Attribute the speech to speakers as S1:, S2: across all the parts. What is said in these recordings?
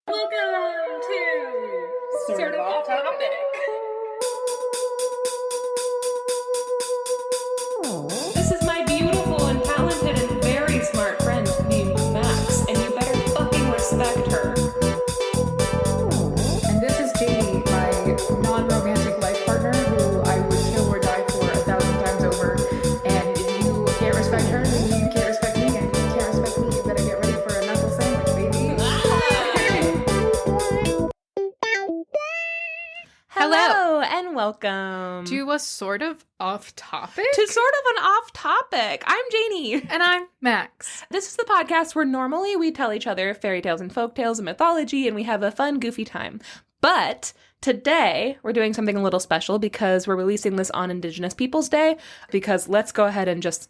S1: Welcome to Sort of Off Topic. This is my beautiful and talented and very smart friend named Max, and you better fucking respect her.
S2: And this is Janey, my non-romantic life partner, who I would kill or die for 1,000 times over. And if you can't respect her, then you can't respect me. And if you can't respect me, you better get ready for a knuckle sandwich, baby.
S1: Hello and welcome
S2: To a sort of off-topic?
S1: to sort of an off-topic. I'm Janey.
S2: And I'm Max.
S1: This is the podcast where normally we tell each other fairy tales and folk tales and mythology, and we have a fun, goofy time. But today, we're doing something a little special because we're releasing this on Indigenous Peoples Day, because let's go ahead and just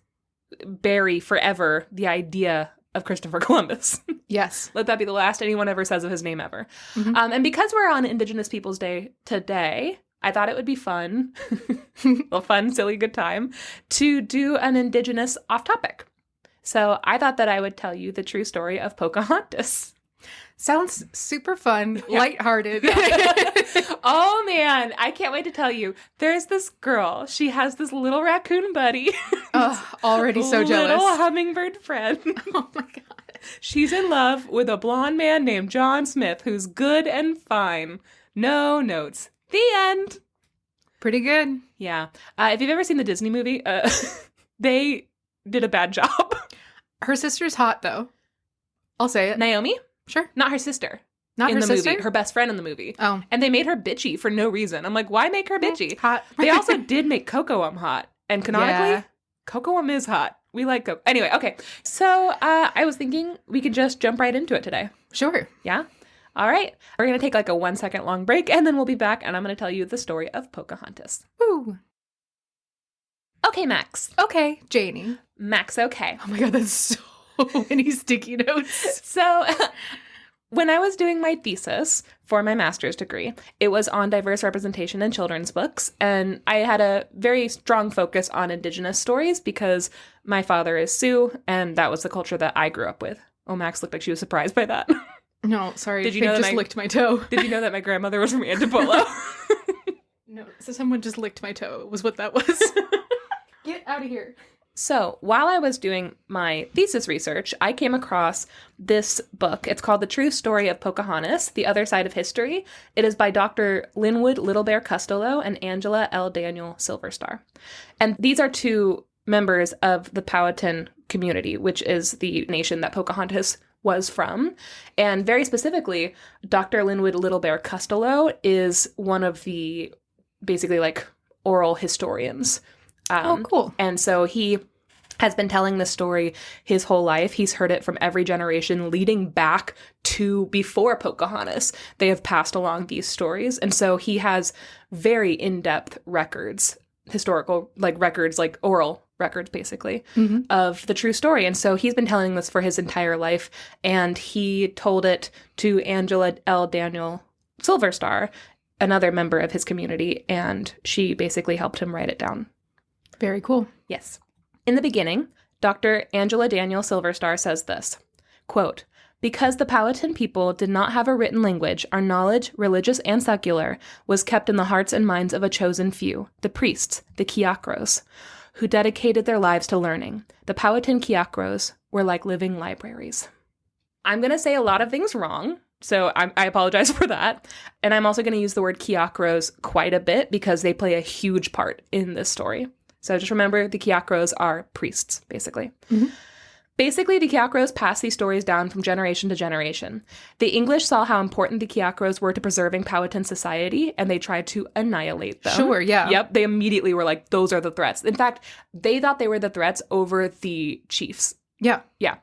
S1: bury forever the idea of Christopher Columbus.
S2: Yes.
S1: Let that be the last anyone ever says of his name ever.
S2: Mhm.
S1: And because we're on Indigenous Peoples Day today, I thought it would be fun, a fun, silly, good time, to do an Indigenous off-topic. So I thought that I would tell you the true story of Pocahontas.
S2: Sounds super fun, lighthearted.
S1: Oh man, I can't wait to tell you. There's this girl. She has this little raccoon buddy.
S2: Already so jealous.
S1: Little hummingbird friend.
S2: Oh my god.
S1: She's in love with a blonde man named John Smith, who's good and fine. No notes. The end.
S2: Pretty good.
S1: Yeah. If you've ever seen the Disney movie, they did a bad job.
S2: Her sister's hot, though. I'll say it.
S1: Naomi?
S2: Sure.
S1: Not her sister.
S2: Not
S1: in
S2: her
S1: the
S2: sister?
S1: movie. Her best friend in the movie.
S2: Oh.
S1: And they made her bitchy for no reason. I'm like, why make her bitchy?
S2: Hot.
S1: They also did make Cocoa hot. And canonically,
S2: Yeah.
S1: Cocoa is hot. We like Cocoa. Anyway, okay. So I was thinking we could just jump right into it today.
S2: Sure.
S1: Yeah? All right. We're going to take like a 1 second long break, and then we'll be back, and I'm going to tell you the story of Pocahontas.
S2: Woo.
S1: Okay, Max.
S2: Okay, Janey.
S1: Max, okay.
S2: Oh my god, that's so many sticky notes.
S1: So when I was doing my thesis for my master's degree, it was on diverse representation in children's books, and I had a very strong focus on Indigenous stories because my father is Sioux, and that was the culture that I grew up with. Oh, Max looked like she was surprised by that.
S2: No, sorry.
S1: Did you
S2: Pig
S1: know that
S2: just
S1: my-
S2: licked my toe?
S1: Did you know that my grandmother was from Antipolo?
S2: No, so someone just licked my toe. Was what that was. Get out of here.
S1: So while I was doing my thesis research, I came across this book. It's called The True Story of Pocahontas, The Other Side of History. It is by Dr. Linwood Little Bear Costello and Angela L. Daniel Silverstar. And these are two members of the Powhatan community, which is the nation that Pocahontas was from. And very specifically, Dr. Linwood Little Bear Costello is one of the basically like oral historians.
S2: Oh, cool.
S1: And so he has been telling this story his whole life. He's heard it from every generation leading back to before Pocahontas. They have passed along these stories. And so he has very in-depth records, historical records, like oral records basically, of the true story. And so he's been telling this for his entire life. And he told it to Angela L. Daniel Silverstar, another member of his community. And she basically helped him write it down.
S2: Very cool.
S1: Yes. In the beginning, Dr. Angela Daniel Silverstar says this, quote, "Because the Powhatan people did not have a written language, our knowledge, religious and secular, was kept in the hearts and minds of a chosen few, the priests, the Kiakros, who dedicated their lives to learning. The Powhatan Kiakros were like living libraries." I'm going to say a lot of things wrong, so I apologize for that. And I'm also going to use the word Kiakros quite a bit because they play a huge part in this story. So just remember, the Kiakros are priests, basically.
S2: Mm-hmm.
S1: Basically, the Kiakros passed these stories down from generation to generation. The English saw how important the Kiakros were to preserving Powhatan society, and they tried to annihilate them.
S2: Sure, yeah.
S1: Yep, they immediately were like, those are the threats. In fact, they thought they were the threats over the chiefs.
S2: Yeah.
S1: Yeah.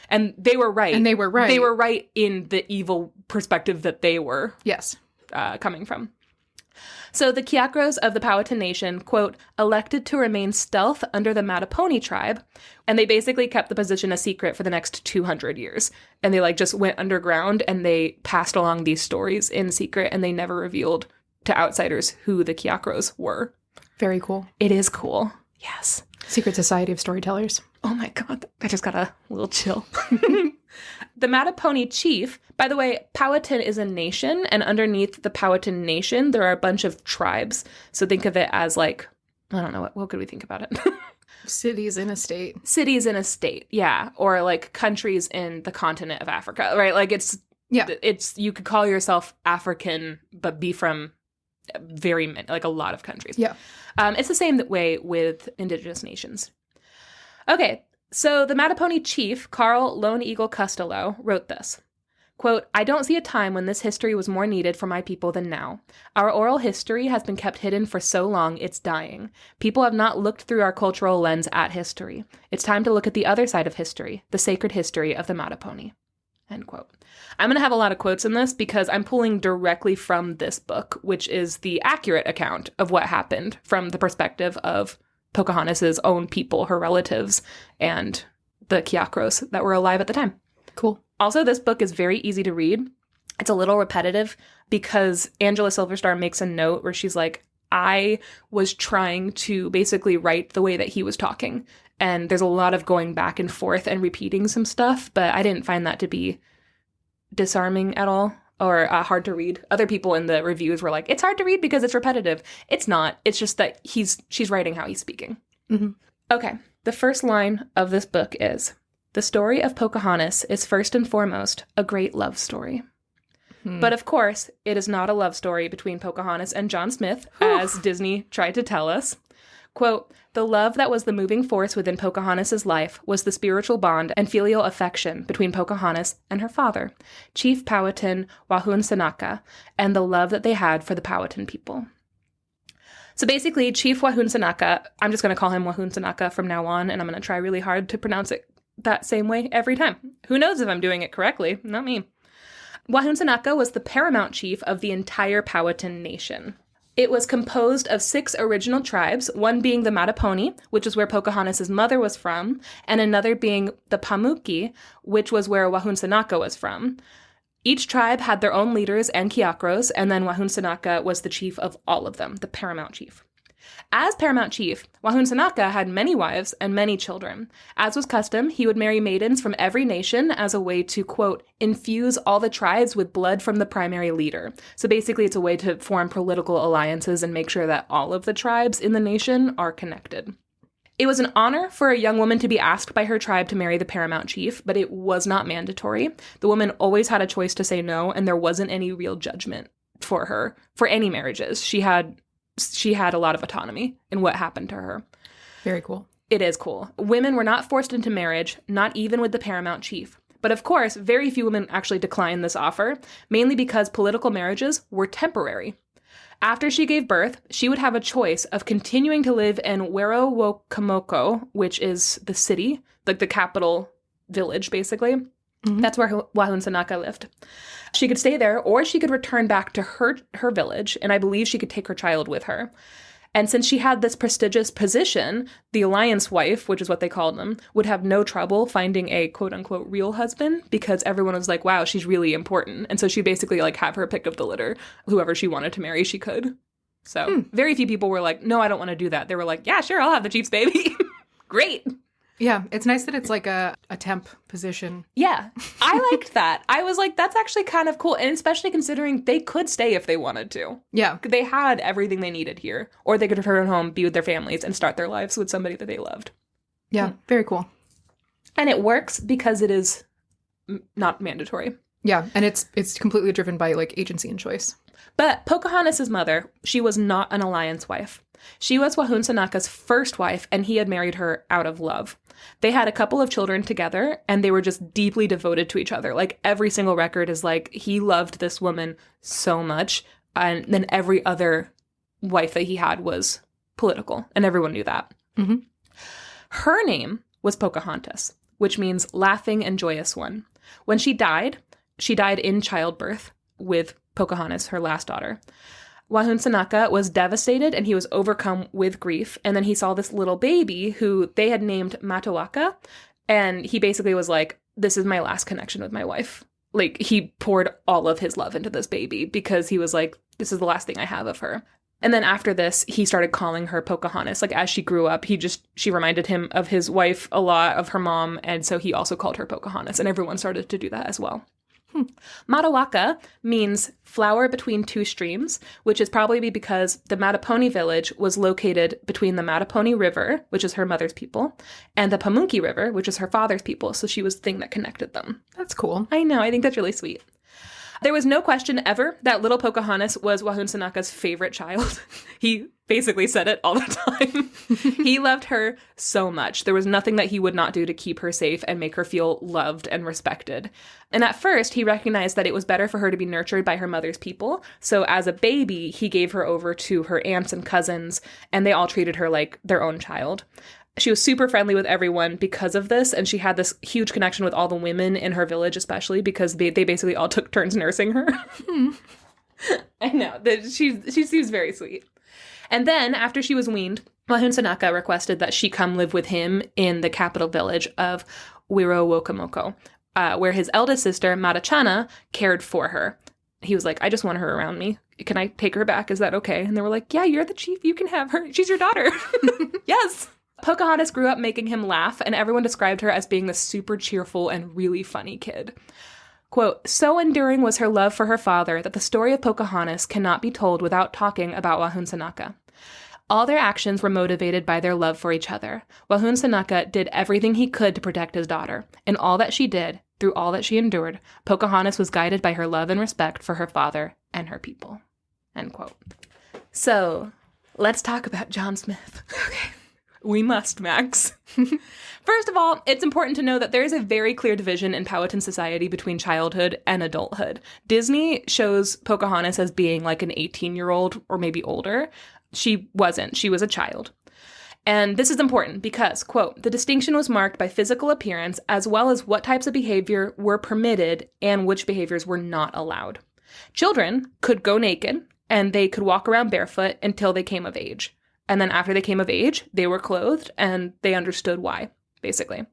S1: And they were right.
S2: And they were right.
S1: They were right in the evil perspective that they were
S2: Yes.
S1: coming from. So the Kiakros of the Powhatan Nation, quote, elected to remain stealth under the Mattaponi tribe, and they basically kept the position a secret for the next 200 years. And they just went underground and they passed along these stories in secret, and they never revealed to outsiders who the Kiakros were.
S2: Very cool.
S1: It is cool. Yes.
S2: Secret Society of Storytellers.
S1: Oh my God. I just got a little chill. The Mattaponi chief, by the way, Powhatan is a nation, and underneath the Powhatan Nation, there are a bunch of tribes. So think of it as like, I don't know, what could we think about it?
S2: Cities in a state.
S1: Cities in a state, yeah. Or like countries in the continent of Africa, right? Like it's, you could call yourself African, but be from very many, like a lot of countries.
S2: Yeah.
S1: It's the same way with Indigenous nations. Okay, so the Mattaponi chief, Carl Lone Eagle Costello, wrote this. Quote, I don't see a time when this history was more needed for my people than now. Our oral history has been kept hidden for so long, it's dying. People have not looked through our cultural lens at history. It's time to look at the other side of history, the sacred history of the Mattaponi. End quote. I'm going to have a lot of quotes in this because I'm pulling directly from this book, which is the accurate account of what happened from the perspective of Pocahontas' own people, her relatives, and the Kiakros that were alive at the time.
S2: Cool.
S1: Also, this book is very easy to read. It's a little repetitive because Angela Silverstar makes a note where she's like, I was trying to basically write the way that he was talking. And there's a lot of going back and forth and repeating some stuff, but I didn't find that to be disarming at all or hard to read. Other people in the reviews were like, it's hard to read because it's repetitive. It's not. It's just that she's writing how he's speaking. Mm-hmm. Okay. The first line of this book is, the story of Pocahontas is first and foremost a great love story. But of course, it is not a love story between Pocahontas and John Smith, as Disney tried to tell us. Quote, the love that was the moving force within Pocahontas' life was the spiritual bond and filial affection between Pocahontas and her father, Chief Powhatan Wahunsanaka, and the love that they had for the Powhatan people. So basically, Chief Wahunsanaka, I'm just going to call him Wahunsanaka from now on, and I'm going to try really hard to pronounce it that same way every time. Who knows if I'm doing it correctly? Not me. Wahunsanaka was the paramount chief of the entire Powhatan Nation. It was composed of 6 original tribes, one being the Mattaponi, which is where Pocahontas' mother was from, and another being the Pamuki, which was where Wahunsanaka was from. Each tribe had their own leaders and Kiakros, and then Wahunsanaka was the chief of all of them, the paramount chief. As paramount chief, Wahunsanaka had many wives and many children. As was custom, he would marry maidens from every nation as a way to, quote, infuse all the tribes with blood from the primary leader. So basically, it's a way to form political alliances and make sure that all of the tribes in the nation are connected. It was an honor for a young woman to be asked by her tribe to marry the paramount chief, but it was not mandatory. The woman always had a choice to say no, and there wasn't any real judgment for her for any marriages. She had a lot of autonomy in what happened to her.
S2: Very cool.
S1: It is cool. Women were not forced into marriage, not even with the paramount chief. But of course, very few women actually declined this offer, mainly because political marriages were temporary. After she gave birth, she would have a choice of continuing to live in Werowocomoco, which is the city, like the capital village, basically. Mm-hmm. That's where Wahunsanaka lived. She could stay there, or she could return back to her village, and I believe she could take her child with her. And since she had this prestigious position, the alliance wife, which is what they called them, would have no trouble finding a quote-unquote real husband because everyone was like, wow, she's really important. And so she basically like have her pick of the litter. Whoever she wanted to marry, she could. So very few people were like, no, I don't want to do that. They were like, yeah, sure, I'll have the chief's baby. Great.
S2: Yeah, it's nice that it's like a temp position.
S1: Yeah, I liked that. I was like, that's actually kind of cool. And especially considering they could stay if they wanted to.
S2: Yeah.
S1: They had everything they needed here. Or they could return home, be with their families, and start their lives with somebody that they loved.
S2: Yeah, very cool.
S1: And it works because it is not mandatory.
S2: Yeah, and it's completely driven by like agency and choice.
S1: But Pocahontas' mother, she was not an alliance wife. She was Wahunsanaka's first wife, and he had married her out of love. They had a couple of children together, and they were just deeply devoted to each other. Like, every single record is like, he loved this woman so much, and then every other wife that he had was political, and everyone knew that. Mm-hmm. Her name was Pocahontas, which means laughing and joyous one. When she died in childbirth with Pocahontas, her last daughter. Wahunsanaka was devastated and he was overcome with grief. And then he saw this little baby who they had named Matawaka. And he basically was like, this is my last connection with my wife. Like, he poured all of his love into this baby because he was like, this is the last thing I have of her. And then after this, he started calling her Pocahontas. Like, as she grew up, she reminded him of his wife a lot, of her mom, and so he also called her Pocahontas, and everyone started to do that as well. Matawaka means flower between two streams, which is probably because the Mattaponi village was located between the Mattaponi River, which is her mother's people, and the Pamunkey River, which is her father's people. So she was the thing that connected them.
S2: That's cool.
S1: I know. I think that's really sweet. There was no question ever that little Pocahontas was Wahun Sanaka's favorite child. He basically said it all the time. He loved her so much. There was nothing that he would not do to keep her safe and make her feel loved and respected. And at first, he recognized that it was better for her to be nurtured by her mother's people. So as a baby, he gave her over to her aunts and cousins, and they all treated her like their own child. She was super friendly with everyone because of this, and she had this huge connection with all the women in her village, especially because they basically all took turns nursing her. I know. She seems very sweet. And then, after she was weaned, Wahun Sanaka requested that she come live with him in the capital village of Wirowokomoko, where his eldest sister, Matachana, cared for her. He was like, I just want her around me. Can I take her back? Is that okay? And they were like, yeah, you're the chief. You can have her. She's your daughter. Yes. Pocahontas grew up making him laugh, and everyone described her as being this super cheerful and really funny kid. Quote, so enduring was her love for her father that the story of Pocahontas cannot be told without talking about Wahun Sanaka. All their actions were motivated by their love for each other. Wahun Sanaka did everything he could to protect his daughter. In all that she did, through all that she endured, Pocahontas was guided by her love and respect for her father and her people. End quote. So, let's talk about John Smith. Okay. We must, Max. First of all, it's important to know that there is a very clear division in Powhatan society between childhood and adulthood. Disney shows Pocahontas as being like an 18-year-old or maybe older. She wasn't. She was a child. And this is important because, quote, the distinction was marked by physical appearance as well as what types of behavior were permitted and which behaviors were not allowed. Children could go naked and they could walk around barefoot until they came of age. And then after they came of age, they were clothed and they understood why, basically.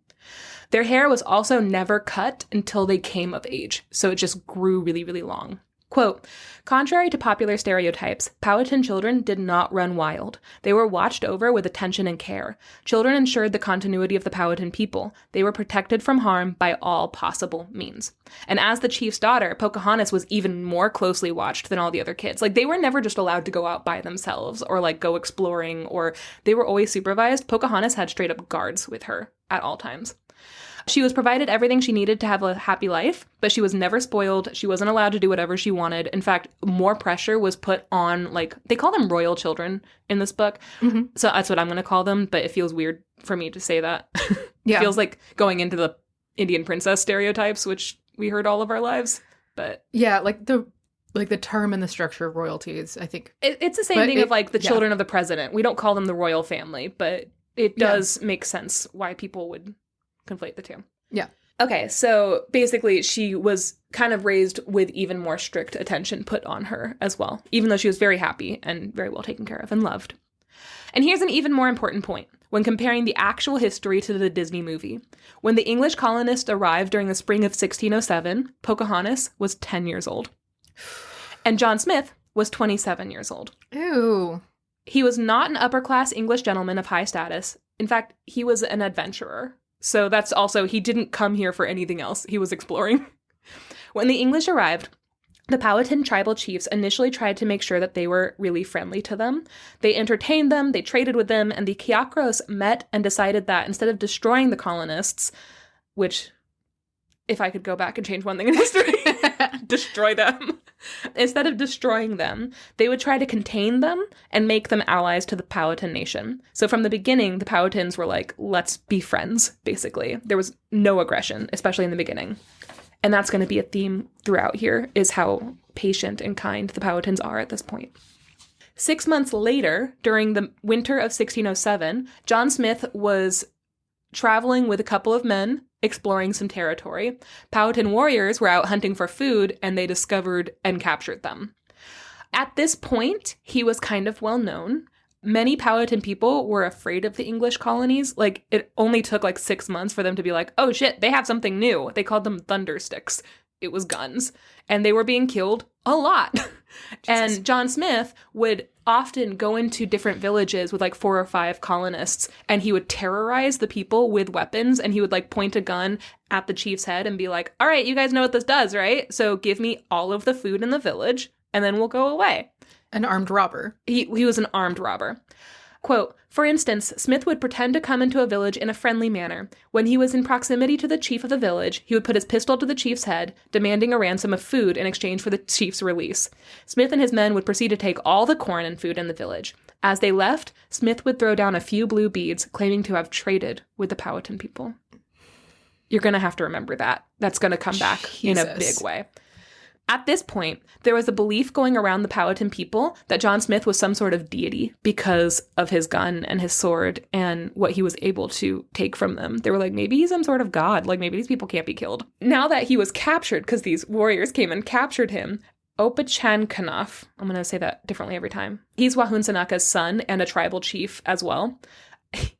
S1: Their hair was also never cut until they came of age, so it just grew really, really long. Quote, contrary to popular stereotypes, Powhatan children did not run wild. They were watched over with attention and care. Children ensured the continuity of the Powhatan people. They were protected from harm by all possible means. And as the chief's daughter, Pocahontas was even more closely watched than all the other kids. Like, they were never just allowed to go out by themselves or, like, go exploring, or they were always supervised. Pocahontas had straight up guards with her at all times. She was provided everything she needed to have a happy life, but she was never spoiled. She wasn't allowed to do whatever she wanted. In fact, more pressure was put on, like, they call them royal children in this book. Mm-hmm. So that's what I'm going to call them, but it feels weird for me to say that. Yeah. It feels like going into the Indian princess stereotypes, which we heard all of our lives. But
S2: yeah, like the term and the structure of royalties, I think.
S1: It's the same thing of, like, the children of the president. We don't call them the royal family, but it does make sense why people would conflate the two.
S2: Yeah.
S1: Okay, so basically she was kind of raised with even more strict attention put on her as well, even though she was very happy and very well taken care of and loved. And here's an even more important point when comparing the actual history to the Disney movie. When the English colonists arrived during the spring of 1607, Pocahontas was 10 years old. And John Smith was 27 years old.
S2: Ew.
S1: He was not an upper-class English gentleman of high status. In fact, he was an adventurer. So that's also, he didn't come here for anything else. He was exploring. When the English arrived, the Powhatan tribal chiefs initially tried to make sure that they were really friendly to them. They entertained them, they traded with them, and the Kiakros met and decided that instead of destroying the colonists, which, if I could go back and change one thing in history, destroy them. Instead of destroying them, they would try to contain them and make them allies to the Powhatan Nation. So from the beginning, the Powhatans were like, let's be friends, basically. There was no aggression, especially in the beginning. And that's going to be a theme throughout here, is how patient and kind the Powhatans are at this point. 6 months later, during the winter of 1607, John Smith was traveling with a couple of men, exploring some territory. Powhatan warriors were out hunting for food, and they discovered and captured them. At this point, he was kind of well known. Many Powhatan people were afraid of the English colonies. Like, it only took like 6 months for them to be like, oh shit, they have something new. They called them thundersticks. It was guns. And they were being killed a lot. And John Smith would often go into different villages with like 4 or 5 colonists, and he would terrorize the people with weapons, and he would like point a gun at the chief's head and be like, all right, you guys know what this does, right? So give me all of the food in the village and then we'll go away.
S2: An armed robber.
S1: He was an armed robber. Quote, for instance, Smith would pretend to come into a village in a friendly manner. When he was in proximity to the chief of the village, he would put his pistol to the chief's head, demanding a ransom of food in exchange for the chief's release. Smith and his men would proceed to take all the corn and food in the village. As they left, Smith would throw down a few blue beads, claiming to have traded with the Powhatan people. You're going to have to remember that. That's going to come back in a big way. At this point, there was a belief going around the Powhatan people that John Smith was some sort of deity because of his gun and his sword and what he was able to take from them. They were like, maybe he's some sort of god. Like, maybe these people can't be killed. Now that he was captured, because these warriors came and captured him, Opachancanoughf, I'm going to say that differently every time. He's Wahunsanaka's son and a tribal chief as well.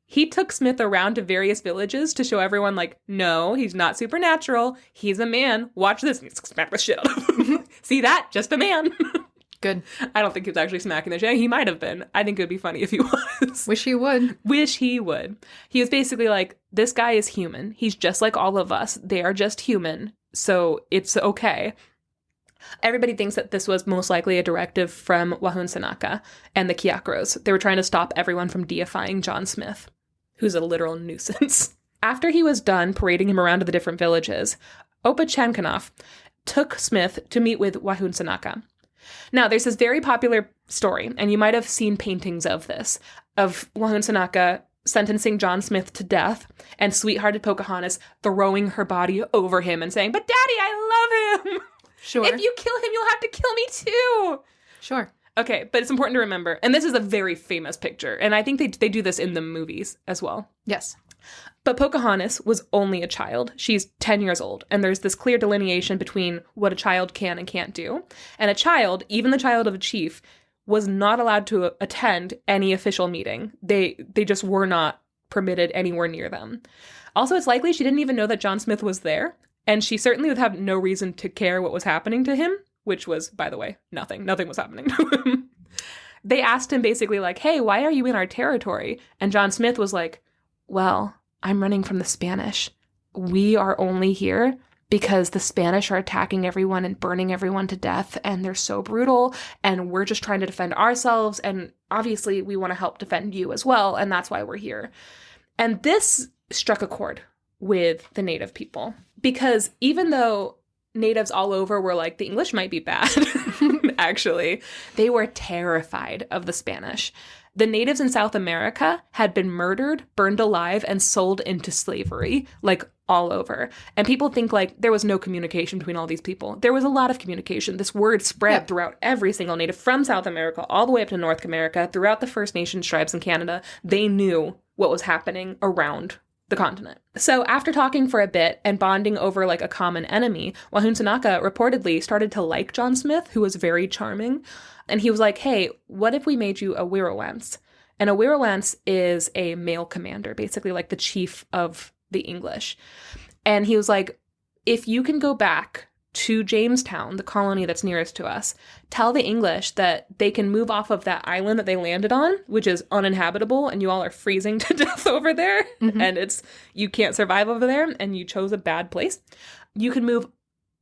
S1: He took Smith around to various villages to show everyone, like, no, he's not supernatural. He's a man. Watch this. And he smacked the shit out of him. See that? Just a man.
S2: Good.
S1: I don't think he was actually smacking the shit. He might have been. I think it would be funny if he was.
S2: Wish he would.
S1: Wish he would. He was basically like, this guy is human. He's just like all of us. They are just human. So it's okay. Everybody thinks that this was most likely a directive from Wahunsanaka and the Kiakros. They were trying to stop everyone from deifying John Smith, who's a literal nuisance. After he was done parading him around to the different villages, Opachancanoughf took Smith to meet with Wahunsanaka. Now, there's this very popular story, and you might have seen paintings of this, of Wahunsanaka sentencing John Smith to death and sweethearted Pocahontas throwing her body over him and saying, but Daddy, I love him!
S2: Sure.
S1: If you kill him, you'll have to kill me too.
S2: Sure.
S1: Okay, but it's important to remember, and this is a very famous picture, and I think they do this in the movies as well.
S2: Yes.
S1: But Pocahontas was only a child. She's 10 years old, and there's this clear delineation between what a child can and can't do. And a child, even the child of a chief, was not allowed to attend any official meeting. They just were not permitted anywhere near them. Also, it's likely she didn't even know that John Smith was there. And she certainly would have no reason to care what was happening to him, which was, by the way, nothing. Nothing was happening to him. They asked him basically like, hey, why are you in our territory? And John Smith was like, well, I'm running from the Spanish. We are only here because the Spanish are attacking everyone and burning everyone to death, and they're so brutal, and we're just trying to defend ourselves, and obviously we want to help defend you as well, and that's why we're here. And this struck a chord with the native people. Because even though natives all over were like, the English might be bad, actually, they were terrified of the Spanish. The natives in South America had been murdered, burned alive, and sold into slavery, like all over. And people think like there was no communication between all these people. There was a lot of communication. This word spread throughout every single native from South America all the way up to North America, throughout the First Nations tribes in Canada. They knew what was happening around the continent. So after talking for a bit and bonding over like a common enemy, Wahunsanaka reportedly started to like John Smith, who was very charming. And he was like, hey, what if we made you a Wirrawance? And a Wirrawance is a male commander, basically like the chief of the English. And he was like, if you can go back to Jamestown, the colony that's nearest to us, tell the English that they can move off of that island that they landed on, which is uninhabitable, and you all are freezing to death over there, and you can't survive over there, and you chose a bad place. You can move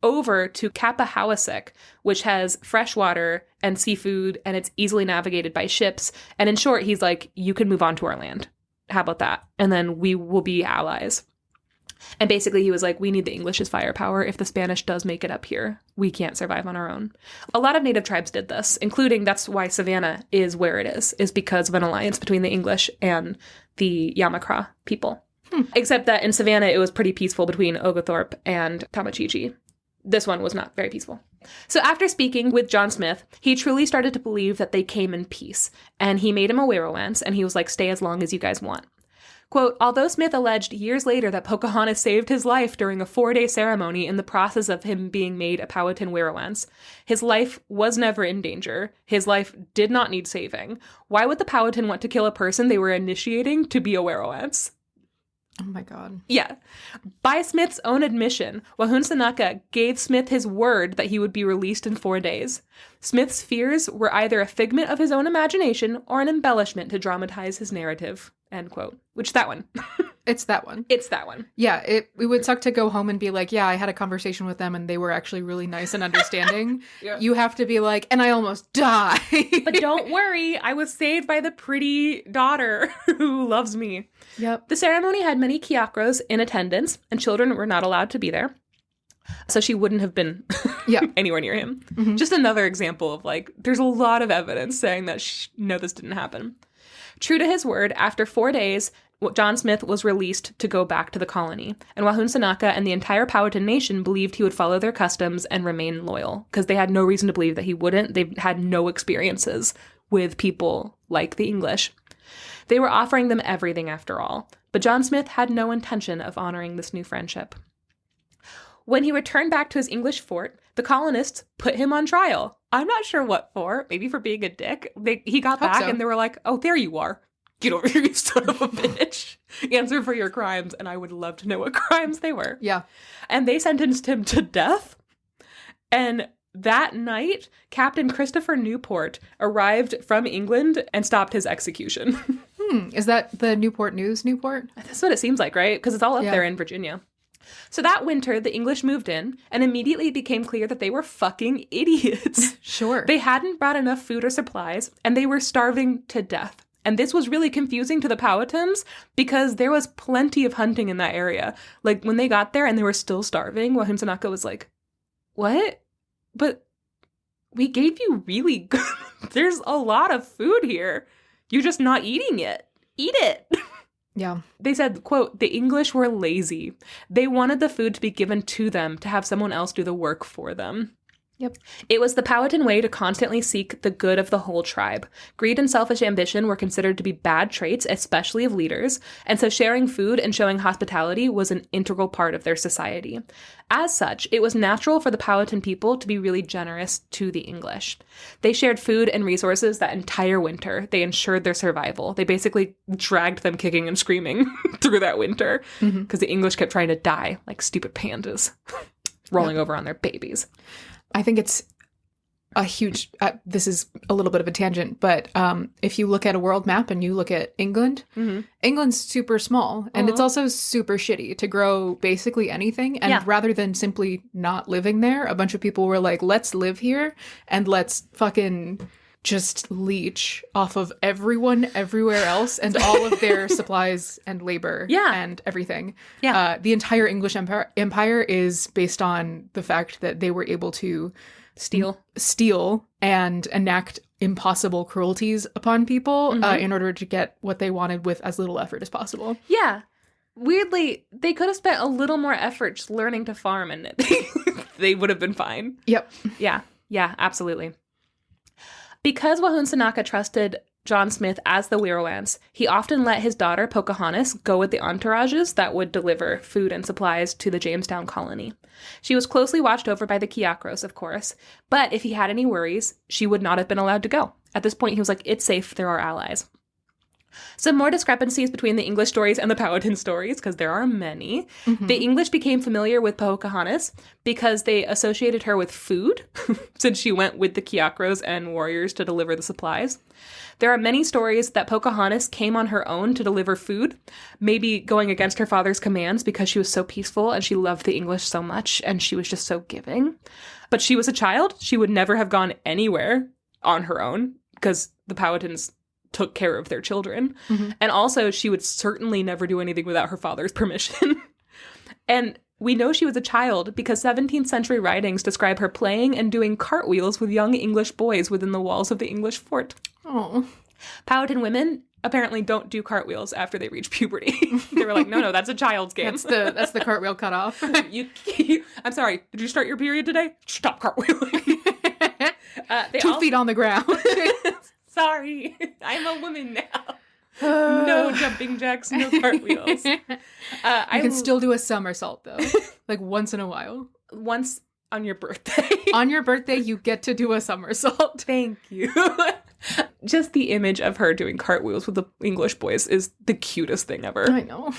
S1: over to Kapahawasik, which has fresh water and seafood, and it's easily navigated by ships. And in short, he's like, you can move on to our land. How about that? And then we will be allies. And basically he was like, we need the English's firepower. If the Spanish does make it up here, we can't survive on our own. A lot of native tribes did this, including that's why Savannah is where it is because of an alliance between the English and the Yamakra people. Except that in Savannah, it was pretty peaceful between Oglethorpe and Tamachichi. This one was not very peaceful. So after speaking with John Smith, he truly started to believe that they came in peace. And he made him a Wirrawance, and he was like, stay as long as you guys want. Quote, although Smith alleged years later that Pocahontas saved his life during a 4-day ceremony in the process of him being made a Powhatan Wirrawance, his life was never in danger. His life did not need saving. Why would the Powhatan want to kill a person they were initiating to be a Wirrawance?
S2: Oh my God.
S1: Yeah. By Smith's own admission, Wahun Sanaka gave Smith his word that he would be released in 4 days. Smith's fears were either a figment of his own imagination or an embellishment to dramatize his narrative. End quote. Which, that one.
S2: It's that one.
S1: It's that one.
S2: Yeah, it would suck to go home and be like, yeah, I had a conversation with them and they were actually really nice and understanding. Yeah. You have to be like, and I almost died.
S1: But don't worry, I was saved by the pretty daughter who loves me.
S2: Yep.
S1: The ceremony had many kiakros in attendance, and children were not allowed to be there. So she wouldn't have been anywhere near him. Mm-hmm. Just another example of, like, there's a lot of evidence saying that, no, this didn't happen. True to his word, after 4 days, John Smith was released to go back to the colony. And Wahun Sanaka and the entire Powhatan Nation believed he would follow their customs and remain loyal, because they had no reason to believe that he wouldn't. They had no experiences with people like the English. They were offering them everything, after all. But John Smith had no intention of honoring this new friendship. When he returned back to his English fort, the colonists put him on trial. I'm not sure what for. Maybe for being a dick. He got back and they were like, oh, there you are. Get over here, you son of a bitch. Answer for your crimes. And I would love to know what crimes they were.
S2: Yeah.
S1: And they sentenced him to death. And that night, Captain Christopher Newport arrived from England and stopped his execution.
S2: Is that the Newport News Newport?
S1: That's what it seems like, right? Because it's all up there in Virginia. So that winter, the English moved in, and immediately it became clear that they were fucking idiots.
S2: Sure.
S1: They hadn't brought enough food or supplies, and they were starving to death. And this was really confusing to the Powhatans because there was plenty of hunting in that area. Like, when they got there and they were still starving, Wahun Sanaka was like, what? But we gave you really good... There's a lot of food here. You're just not eating it. Eat it.
S2: Yeah.
S1: They said, quote, the English were lazy. They wanted the food to be given to them, to have someone else do the work for them.
S2: Yep.
S1: It was the Powhatan way to constantly seek the good of the whole tribe. Greed and selfish ambition were considered to be bad traits, especially of leaders, and so sharing food and showing hospitality was an integral part of their society. As such, it was natural for the Powhatan people to be really generous to the English. They shared food and resources that entire winter. They ensured their survival. They basically dragged them kicking and screaming through that winter because the English kept trying to die like stupid pandas, rolling over on their babies.
S2: I think it's a huge, this is a little bit of a tangent, but if you look at a world map and you look at England, England's super small and it's also super shitty to grow basically anything. And rather than simply not living there, a bunch of people were like, let's live here and let's fucking just leech off of everyone everywhere else and all of their supplies and labor and everything. Yeah. The entire English empire is based on the fact that they were able to steal and enact impossible cruelties upon people in order to get what they wanted with as little effort as possible.
S1: Yeah. Weirdly, they could have spent a little more effort just learning to farm and they would have been fine.
S2: Yep.
S1: Yeah. Yeah, absolutely. Because Wahun Sanaka trusted John Smith as the Wirrawants, he often let his daughter, Pocahontas, go with the entourages that would deliver food and supplies to the Jamestown colony. She was closely watched over by the Kiakros, of course, but if he had any worries, she would not have been allowed to go. At this point, he was like, it's safe, they're our allies. Some more discrepancies between the English stories and the Powhatan stories, because there are many. The English became familiar with Pocahontas because they associated her with food, since she went with the Kiakros and warriors to deliver the supplies. There are many stories that Pocahontas came on her own to deliver food, maybe going against her father's commands because she was so peaceful and she loved the English so much and she was just so giving. But she was a child. She would never have gone anywhere on her own because the Powhatans took care of their children. And also, she would certainly never do anything without her father's permission. And we know she was a child because 17th century writings describe her playing and doing cartwheels with young English boys within the walls of the English fort.
S2: Oh.
S1: Powhatan women apparently don't do cartwheels after they reach puberty. They were like, no, that's a child's game.
S2: That's the cartwheel cut off.
S1: I'm sorry, did you start your period today? Stop cartwheeling.
S2: 2 feet on the ground.
S1: Sorry, I'm a woman now. No jumping jacks, no cartwheels. You
S2: can still do a somersault, though. Like, once in a while.
S1: Once on your birthday.
S2: On your birthday, you get to do a somersault.
S1: Thank you. Just the image of her doing cartwheels with the English boys is the cutest thing ever.
S2: I know.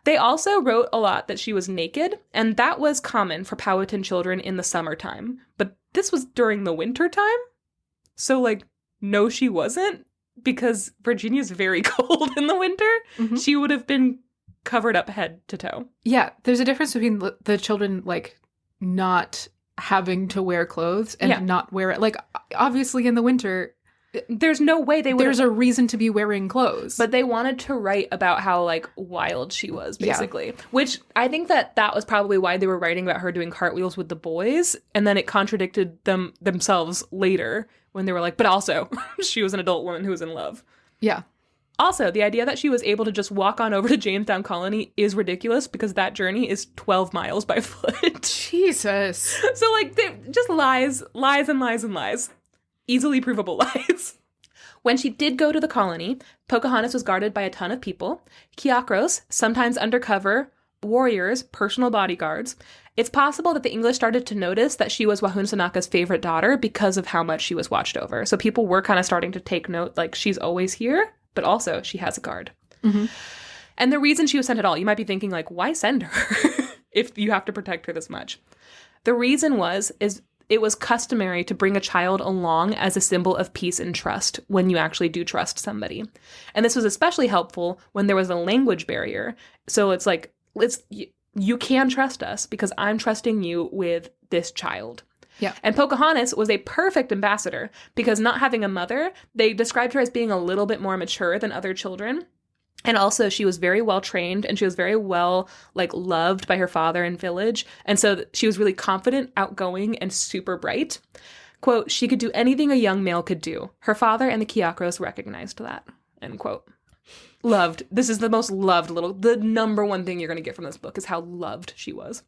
S1: They also wrote a lot that she was naked, and that was common for Powhatan children in the summertime. But this was during the winter time? So, like, no, she wasn't, because Virginia's very cold in the winter.
S2: Mm-hmm.
S1: She would have been covered up head to toe.
S2: Yeah, there's a difference between the children, like, not having to wear clothes and not wear it. Like, obviously in the winter,
S1: there's no way they would.
S2: There's a reason to be wearing clothes.
S1: But they wanted to write about how, like, wild she was, basically. Which I think that was probably why they were writing about her doing cartwheels with the boys. And then it contradicted themselves later when they were like, but also, she was an adult woman who was in love.
S2: Yeah.
S1: Also, the idea that she was able to just walk on over to Jamestown Colony is ridiculous because that journey is 12 miles by foot.
S2: Jesus.
S1: So, like, just lies, and lies, and lies. Easily provable lies. When she did go to the colony, Pocahontas was guarded by a ton of people. Kiakros, sometimes undercover warriors, personal bodyguards. It's possible that the English started to notice that she was Wahunsanaka's favorite daughter because of how much she was watched over. So people were kind of starting to take note, like, she's always here, but also she has a guard.
S2: Mm-hmm.
S1: And the reason she was sent at all, you might be thinking, like, why send her if you have to protect her this much? The reason is it was customary to bring a child along as a symbol of peace and trust when you actually do trust somebody. And this was especially helpful when there was a language barrier. So it's like, you can trust us because I'm trusting you with this child.
S2: Yeah.
S1: And Pocahontas was a perfect ambassador because not having a mother, they described her as being a little bit more mature than other children. And also she was very well trained and she was very well, like, loved by her father and village. And so she was really confident, outgoing, and super bright. Quote, she could do anything a young male could do. Her father and the Kiakros recognized that. End quote. Loved. This is the most loved the number one thing you're going to get from this book is how loved she was.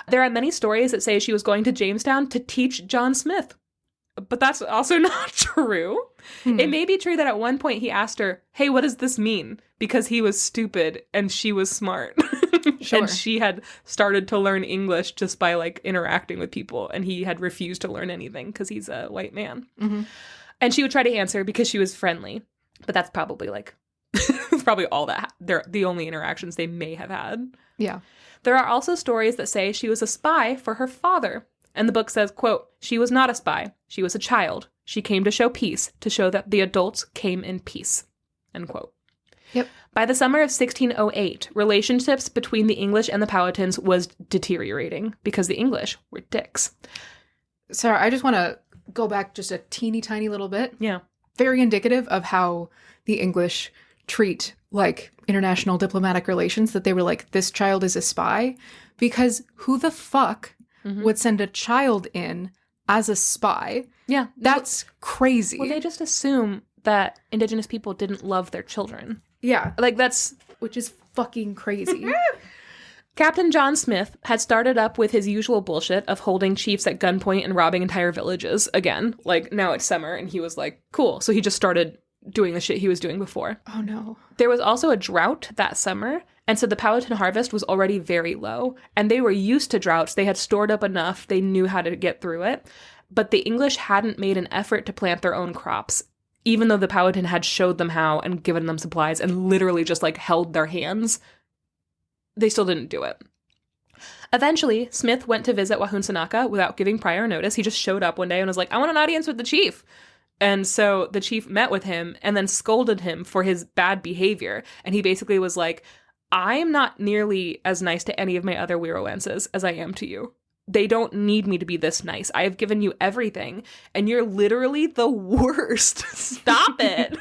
S1: There are many stories that say she was going to Jamestown to teach John Smith. But that's also not true. It may be true that at one point he asked her, hey, what does this mean? Because he was stupid and she was smart.
S2: Sure.
S1: And she had started to learn English just by, like, interacting with people. And he had refused to learn anything because he's a white man.
S2: Mm-hmm.
S1: And she would try to answer because she was friendly. But that's probably, like, it's probably all that they're the only interactions they may have had.
S2: Yeah.
S1: There are also stories that say she was a spy for her father. And the book says, quote, she was not a spy. She was a child. She came to show peace, to show that the adults came in peace. End quote.
S2: Yep.
S1: By the summer of 1608, relationships between the English and the Powhatans was deteriorating because the English were dicks.
S2: Sarah, I just want to go back just a teeny tiny little bit.
S1: Yeah.
S2: Very indicative of how the English treat, like, international diplomatic relations, that they were like, this child is a spy. Because who the fuck would send a child in as a spy?
S1: Yeah.
S2: That's crazy.
S1: Well, they just assume that Indigenous people didn't love their children.
S2: Yeah.
S1: Like, that's...
S2: Which is fucking crazy.
S1: Captain John Smith had started up with his usual bullshit of holding chiefs at gunpoint and robbing entire villages again. Like, now it's summer, and he was like, cool. So he just started doing the shit he was doing before.
S2: Oh, no.
S1: There was also a drought that summer, and so the Powhatan harvest was already very low, and they were used to droughts. They had stored up enough. They knew how to get through it. But the English hadn't made an effort to plant their own crops, even though the Powhatan had showed them how and given them supplies and literally just, like, held their hands. They still didn't do it. Eventually, Smith went to visit Wahunsanaka without giving prior notice. He just showed up one day and was like, I want an audience with the chief. And so the chief met with him and then scolded him for his bad behavior. And he basically was like, I'm not nearly as nice to any of my other Werowenses as I am to you. They don't need me to be this nice. I have given you everything, and you're literally the worst. Stop it.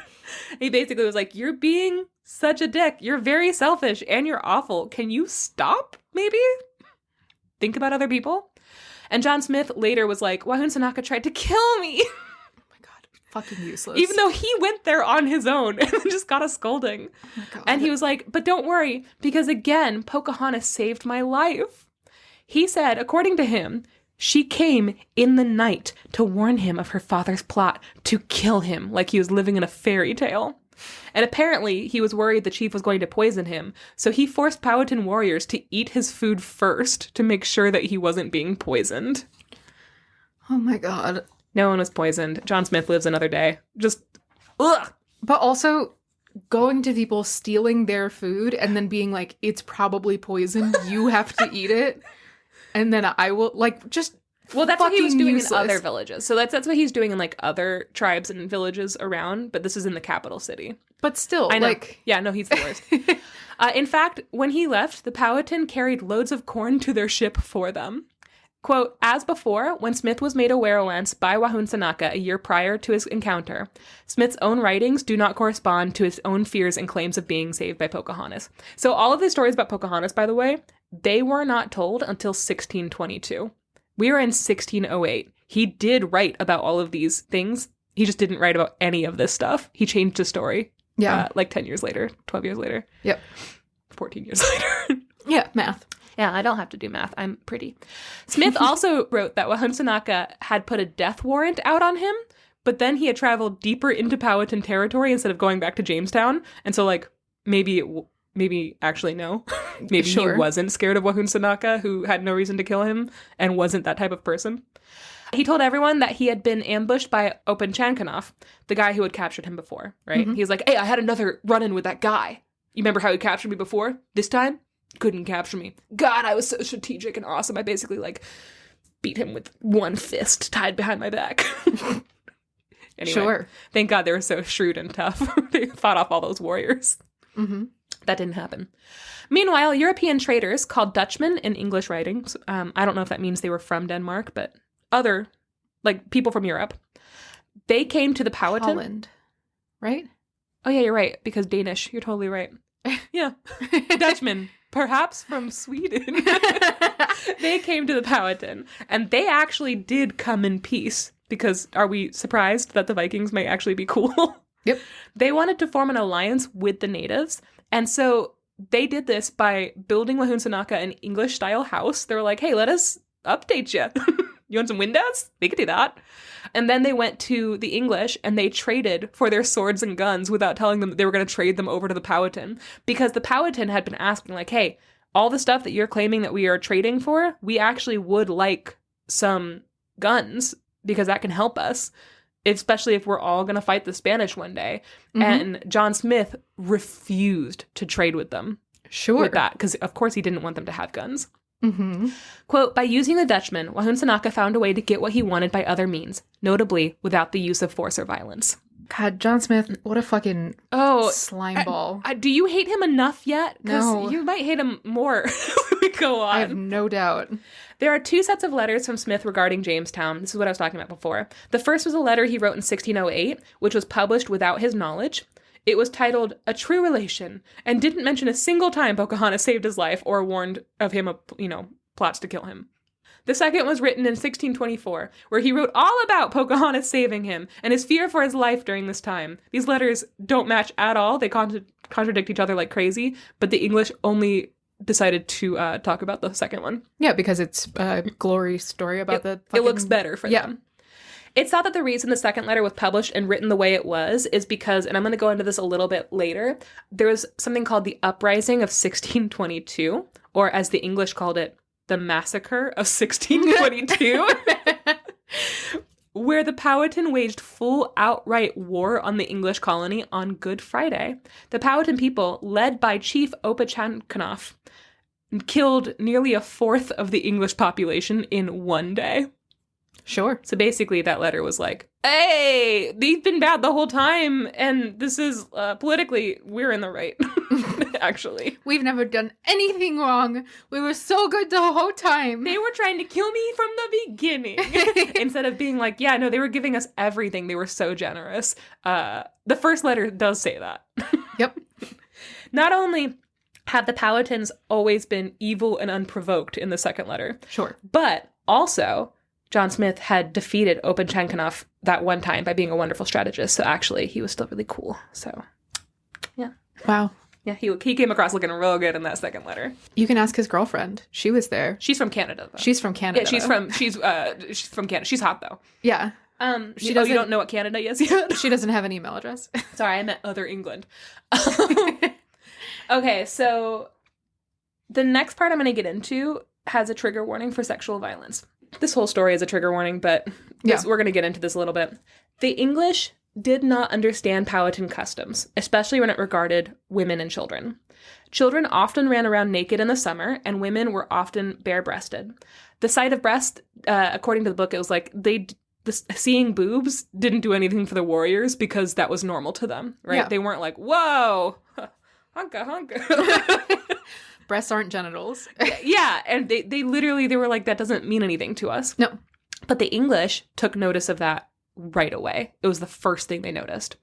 S1: He basically was like, you're being such a dick. You're very selfish, and you're awful. Can you stop, maybe? Think about other people? And John Smith later was like, Wahunsanaka tried to kill me.
S2: Fucking useless.
S1: Even though he went there on his own and just got a scolding.
S2: Oh my God.
S1: And he was like, but don't worry, because again, Pocahontas saved my life. He said, according to him, she came in the night to warn him of her father's plot to kill him like he was living in a fairy tale. And apparently he was worried the chief was going to poison him, so he forced Powhatan warriors to eat his food first to make sure that he wasn't being poisoned.
S2: Oh my God.
S1: No one was poisoned. John Smith lives another day. Just, ugh.
S2: But also, going to people, stealing their food, and then being like, it's probably poison. You have to eat it. And then I will, like, just
S1: Well, that's what he was doing
S2: useless.
S1: in other villages. So that's what he's doing in, like, other tribes and villages around, but this is in the capital city.
S2: But still,
S1: I know.
S2: like...
S1: Yeah, no, he's the worst. In fact, when he left, the Powhatan carried loads of corn to their ship for them. Quote, as before, when Smith was made aware once by Wahunsanaka a year prior to his encounter, Smith's own writings do not correspond to his own fears and claims of being saved by Pocahontas. So all of the stories about Pocahontas, by the way, they were not told until 1622. We were in 1608. He did write about all of these things. He just didn't write about any of this stuff. He changed his story.
S2: Yeah.
S1: Like 10 years later, 12 years later.
S2: Yep.
S1: 14 years later.
S2: Yeah, math.
S1: Yeah, I don't have to do math. I'm pretty. Smith also wrote that Wahunsanaka had put a death warrant out on him, but then he had traveled deeper into Powhatan territory instead of going back to Jamestown. And so, like, maybe actually no. Maybe
S2: Sure.
S1: he wasn't scared of Wahunsanaka, who had no reason to kill him and wasn't that type of person. He told everyone that he had been ambushed by Opechancanough, the guy who had captured him before, right?
S2: Mm-hmm.
S1: He was like, hey, I had another run-in with that guy. You remember how he captured me before? This time? Couldn't capture me. God, I was so strategic and awesome. I basically, like, beat him with one fist tied behind my back. Anyway,
S2: Sure.
S1: Thank God they were so shrewd and tough. They fought off all those warriors.
S2: Mm-hmm.
S1: That didn't happen. Meanwhile, European traders, called Dutchmen in English writings, I don't know if that means they were from Denmark, but other, like, people from Europe, they came to the Powhatan.
S2: Holland, right?
S1: Oh, yeah, you're right, because Danish. You're totally right. Yeah. Dutchmen, perhaps from Sweden. They came to the Powhatan, and they actually did come in peace, because are we surprised that the Vikings might actually be cool?
S2: Yep.
S1: They wanted to form an alliance with the natives, and so they did this by building Wahunsanaka an English-style house. They were like, hey, let us update you. You want some windows? They could do that. And then they went to the English and they traded for their swords and guns without telling them that they were going to trade them over to the Powhatan. Because the Powhatan had been asking, like, hey, all the stuff that you're claiming that we are trading for, we actually would like some guns because that can help us, especially if we're all going to fight the Spanish one day. Mm-hmm. And John Smith refused to trade with them.
S2: Sure.
S1: With that, because of course he didn't want them to have guns.
S2: Mm-hmm.
S1: Quote, by using the Dutchman, Wahunsanaka found a way to get what he wanted by other means, notably without the use of force or violence.
S2: God, John Smith, what a fucking slime ball.
S1: Do you hate him enough yet? Because
S2: No.
S1: you might hate him more as we go on.
S2: I have no doubt.
S1: There are two sets of letters from Smith regarding Jamestown. This is what I was talking about before. The first was a letter he wrote in 1608, which was published without his knowledge. It was titled A True Relation and didn't mention a single time Pocahontas saved his life or warned of him of, plots to kill him. The second was written in 1624, where he wrote all about Pocahontas saving him and his fear for his life during this time. These letters don't match at all. They contradict each other like crazy, but the English only decided to talk about the second one.
S2: Yeah, because it's a glory story about
S1: It looks better for them. It's thought that the reason the second letter was published and written the way it was is because, and I'm going to go into this a little bit later, there was something called the Uprising of 1622, or as the English called it, the Massacre of 1622, where the Powhatan waged full outright war on the English colony on Good Friday. The Powhatan people, led by Chief Opechancanough, killed nearly a fourth of the English population in one day.
S2: Sure.
S1: So basically that letter was like, hey, they've been bad the whole time, and this is, politically, we're in the right, actually.
S2: We've never done anything wrong. We were so good the whole time.
S1: They were trying to kill me from the beginning. Instead of being like, yeah, no, they were giving us everything. They were so generous. The first letter does say that.
S2: Yep.
S1: Not only have the Powhatans always been evil and unprovoked in the second letter.
S2: Sure.
S1: But also, John Smith had defeated Opechancanough that one time by being a wonderful strategist. So actually, he was still really cool. So, yeah.
S2: Wow.
S1: Yeah, he came across looking real good in that second letter.
S2: You can ask his girlfriend. She was there.
S1: She's from Canada, though.
S2: She's from Canada.
S1: Yeah, she's from Canada. She's hot, though.
S2: Yeah.
S1: You don't know what Canada is yet?
S2: She doesn't have an email address.
S1: Sorry, I meant other England. Okay, so the next part I'm going to get into has a trigger warning for sexual violence. This whole story is a trigger warning, but we're going to get into this a little bit. The English did not understand Powhatan customs, especially when it regarded women and children. Children often ran around naked in the summer, and women were often bare-breasted. The sight of breast, according to the book, it was like seeing boobs didn't do anything for the warriors because that was normal to them, right?
S2: Yeah.
S1: They weren't like, whoa, hunka, hunka.
S2: Breasts aren't genitals.
S1: Yeah, and they were like, that doesn't mean anything to us.
S2: No.
S1: But the English took notice of that right away. It was the first thing they noticed.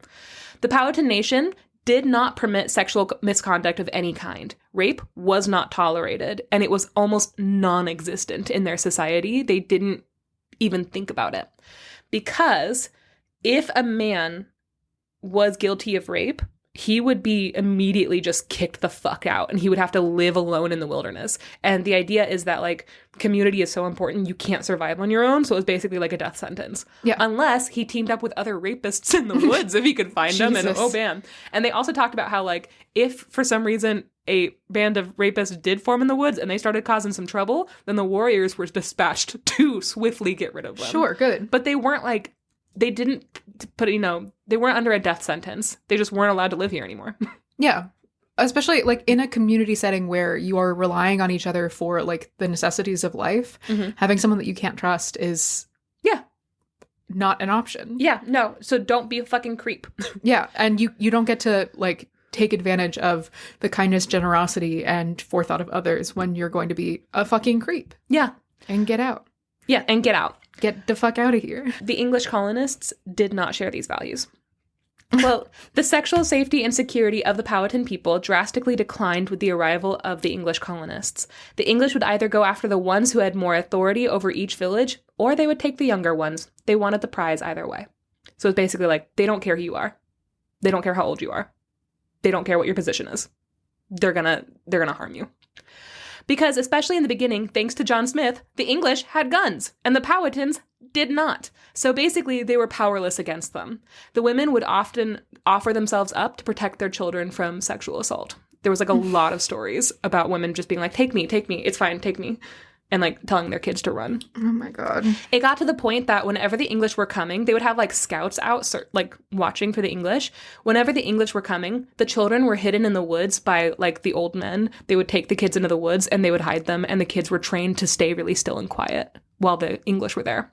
S1: The Powhatan Nation did not permit sexual misconduct of any kind. Rape was not tolerated, and it was almost non-existent in their society. They didn't even think about it. Because if a man was guilty of rape, he would be immediately just kicked the fuck out, and he would have to live alone in the wilderness. And the idea is that, like, community is so important, you can't survive on your own, so it was basically like a death sentence.
S2: Yeah.
S1: Unless he teamed up with other rapists in the woods if he could find them, and oh, bam. And they also talked about how, like, if for some reason a band of rapists did form in the woods and they started causing some trouble, then the warriors were dispatched to swiftly get rid of them.
S2: Sure, good.
S1: But they weren't, like, they didn't put, they weren't under a death sentence. They just weren't allowed to live here anymore.
S2: Yeah. Especially, like, in a community setting where you are relying on each other for, like, the necessities of life, having someone that you can't trust is...
S1: Yeah.
S2: Not an option.
S1: Yeah, no. So don't be a fucking creep.
S2: Yeah, and you don't get to, like, take advantage of the kindness, generosity, and forethought of others when you're going to be a fucking creep.
S1: Yeah.
S2: And get out.
S1: Yeah, and get out.
S2: Get the fuck out of here.
S1: The English colonists did not share these values. Quote, the sexual safety and security of the Powhatan people drastically declined with the arrival of the English colonists. The English would either go after the ones who had more authority over each village, or they would take the younger ones. They wanted the prize either way. So it's basically like, they don't care who you are. They don't care how old you are. They don't care what your position is. They're gonna harm you. Because, especially in the beginning, thanks to John Smith, the English had guns, and the Powhatans did not. So basically, they were powerless against them. The women would often offer themselves up to protect their children from sexual assault. There was, like, a lot of stories about women just being like, take me, it's fine, take me. And, like, telling their kids to run.
S2: Oh, my God.
S1: It got to the point that whenever the English were coming, they would have, like, scouts out, like, watching for the English. Whenever the English were coming, the children were hidden in the woods by, like, the old men. They would take the kids into the woods, and they would hide them, and the kids were trained to stay really still and quiet while the English were there.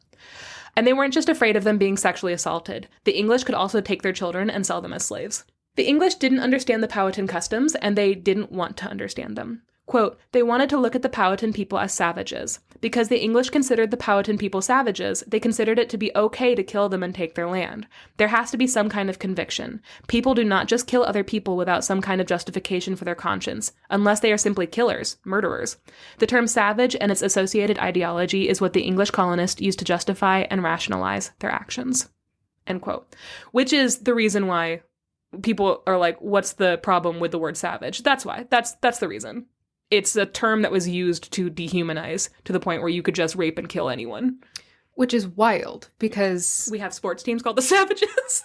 S1: And they weren't just afraid of them being sexually assaulted. The English could also take their children and sell them as slaves. The English didn't understand the Powhatan customs, and they didn't want to understand them. Quote, they wanted to look at the Powhatan people as savages. Because the English considered the Powhatan people savages, they considered it to be okay to kill them and take their land. There has to be some kind of conviction. People do not just kill other people without some kind of justification for their conscience, unless they are simply killers, murderers. The term savage and its associated ideology is what the English colonists used to justify and rationalize their actions. End quote. Which is the reason why people are like, what's the problem with the word savage? That's why. That's the reason. It's a term that was used to dehumanize to the point where you could just rape and kill anyone.
S2: Which is wild, because...
S1: we have sports teams called the Savages.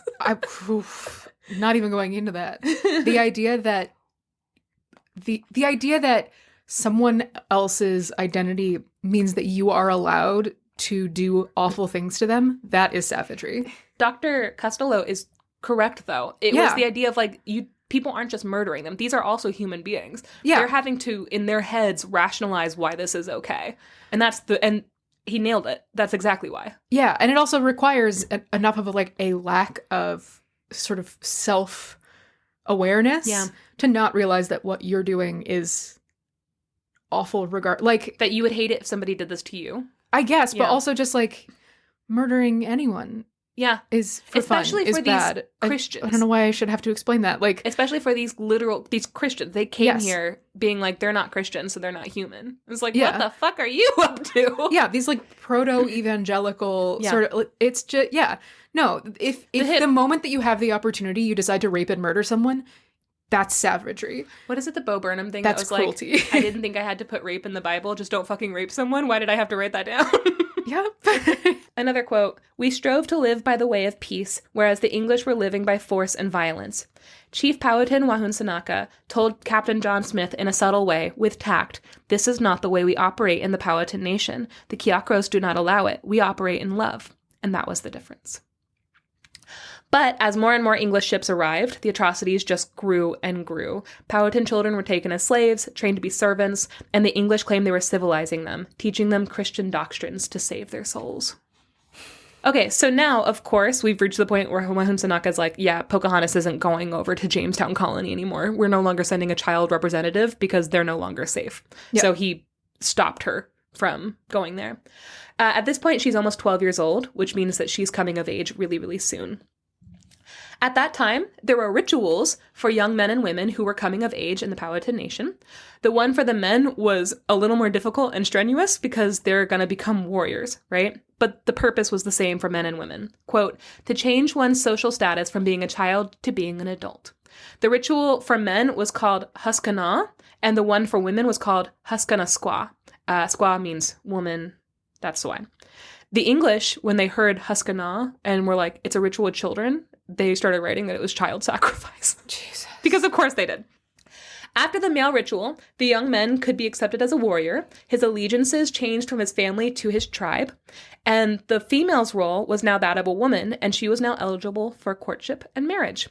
S2: Not even going into that. The idea that... The idea that someone else's identity means that you are allowed to do awful things to them, that is savagery.
S1: Dr. Costello is correct, though. It was the idea of, like, people aren't just murdering them. These are also human beings. Yeah. They're having to, in their heads, rationalize why this is okay. And he nailed it. That's exactly why.
S2: Yeah, and it also requires enough of a lack of sort of self-awareness to not realize that what you're doing is awful
S1: that you would hate it if somebody did this to you.
S2: I guess, but also just, like, murdering anyone.
S1: Yeah.
S2: Is for
S1: especially
S2: fun,
S1: for
S2: is
S1: these
S2: bad.
S1: Christians.
S2: I don't know why I should have to explain that. Like,
S1: especially for these Christians. They came here being like, they're not Christians, so they're not human. It's like, what the fuck are you up to?
S2: Yeah, these, like, proto-evangelical sort of, it's just, no, if the moment that you have the opportunity, you decide to rape and murder someone, that's savagery.
S1: What is it, the Bo Burnham thing?
S2: That's
S1: that was
S2: cruelty.
S1: Like, I didn't think I had to put rape in the Bible. Just don't fucking rape someone. Why did I have to write that down?
S2: Yep.
S1: Another quote, we strove to live by the way of peace, whereas the English were living by force and violence. Chief Powhatan Wahunsanaka told Captain John Smith in a subtle way, with tact, this is not the way we operate in the Powhatan Nation. The Kiakros do not allow it. We operate in love. And that was the difference. But as more and more English ships arrived, the atrocities just grew and grew. Powhatan children were taken as slaves, trained to be servants, and the English claimed they were civilizing them, teaching them Christian doctrines to save their souls. Okay, so now, of course, we've reached the point where Wahun Sanaka's like, yeah, Pocahontas isn't going over to Jamestown Colony anymore. We're no longer sending a child representative because they're no longer safe. Yep. So he stopped her from going there. At this point, she's almost 12 years old, which means that she's coming of age really, really soon. At that time, there were rituals for young men and women who were coming of age in the Powhatan Nation. The one for the men was a little more difficult and strenuous because they're going to become warriors, right? But the purpose was the same for men and women. Quote, to change one's social status from being a child to being an adult. The ritual for men was called Huskana, and the one for women was called Huskana Squaw. Squaw means woman. That's why. The English, when they heard Huskana and were like, it's a ritual with children, they started writing that it was child sacrifice. Jesus. Because of course they did. After the male ritual, the young man could be accepted as a warrior. His allegiances changed from his family to his tribe. And the female's role was now that of a woman, and she was now eligible for courtship and marriage.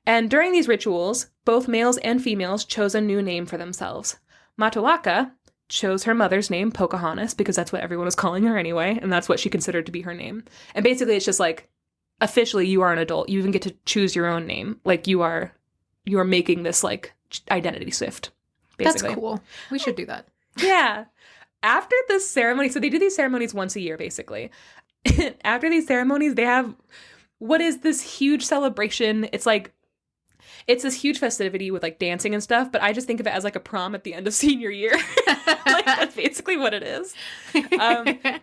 S1: And during these rituals, both males and females chose a new name for themselves. Matoaka chose her mother's name, Pocahontas, because that's what everyone was calling her anyway, and that's what she considered to be her name. And basically it's just like, officially you are an adult. You even get to choose your own name. Like you are making this like identity shift, basically.
S2: That's cool. We should do that.
S1: Yeah. After this ceremony, so they do these ceremonies once a year, basically. After these ceremonies, they have what is this huge celebration. It's this huge festivity with like dancing and stuff, but I just think of it as like a prom at the end of senior year. Like that's basically what it is.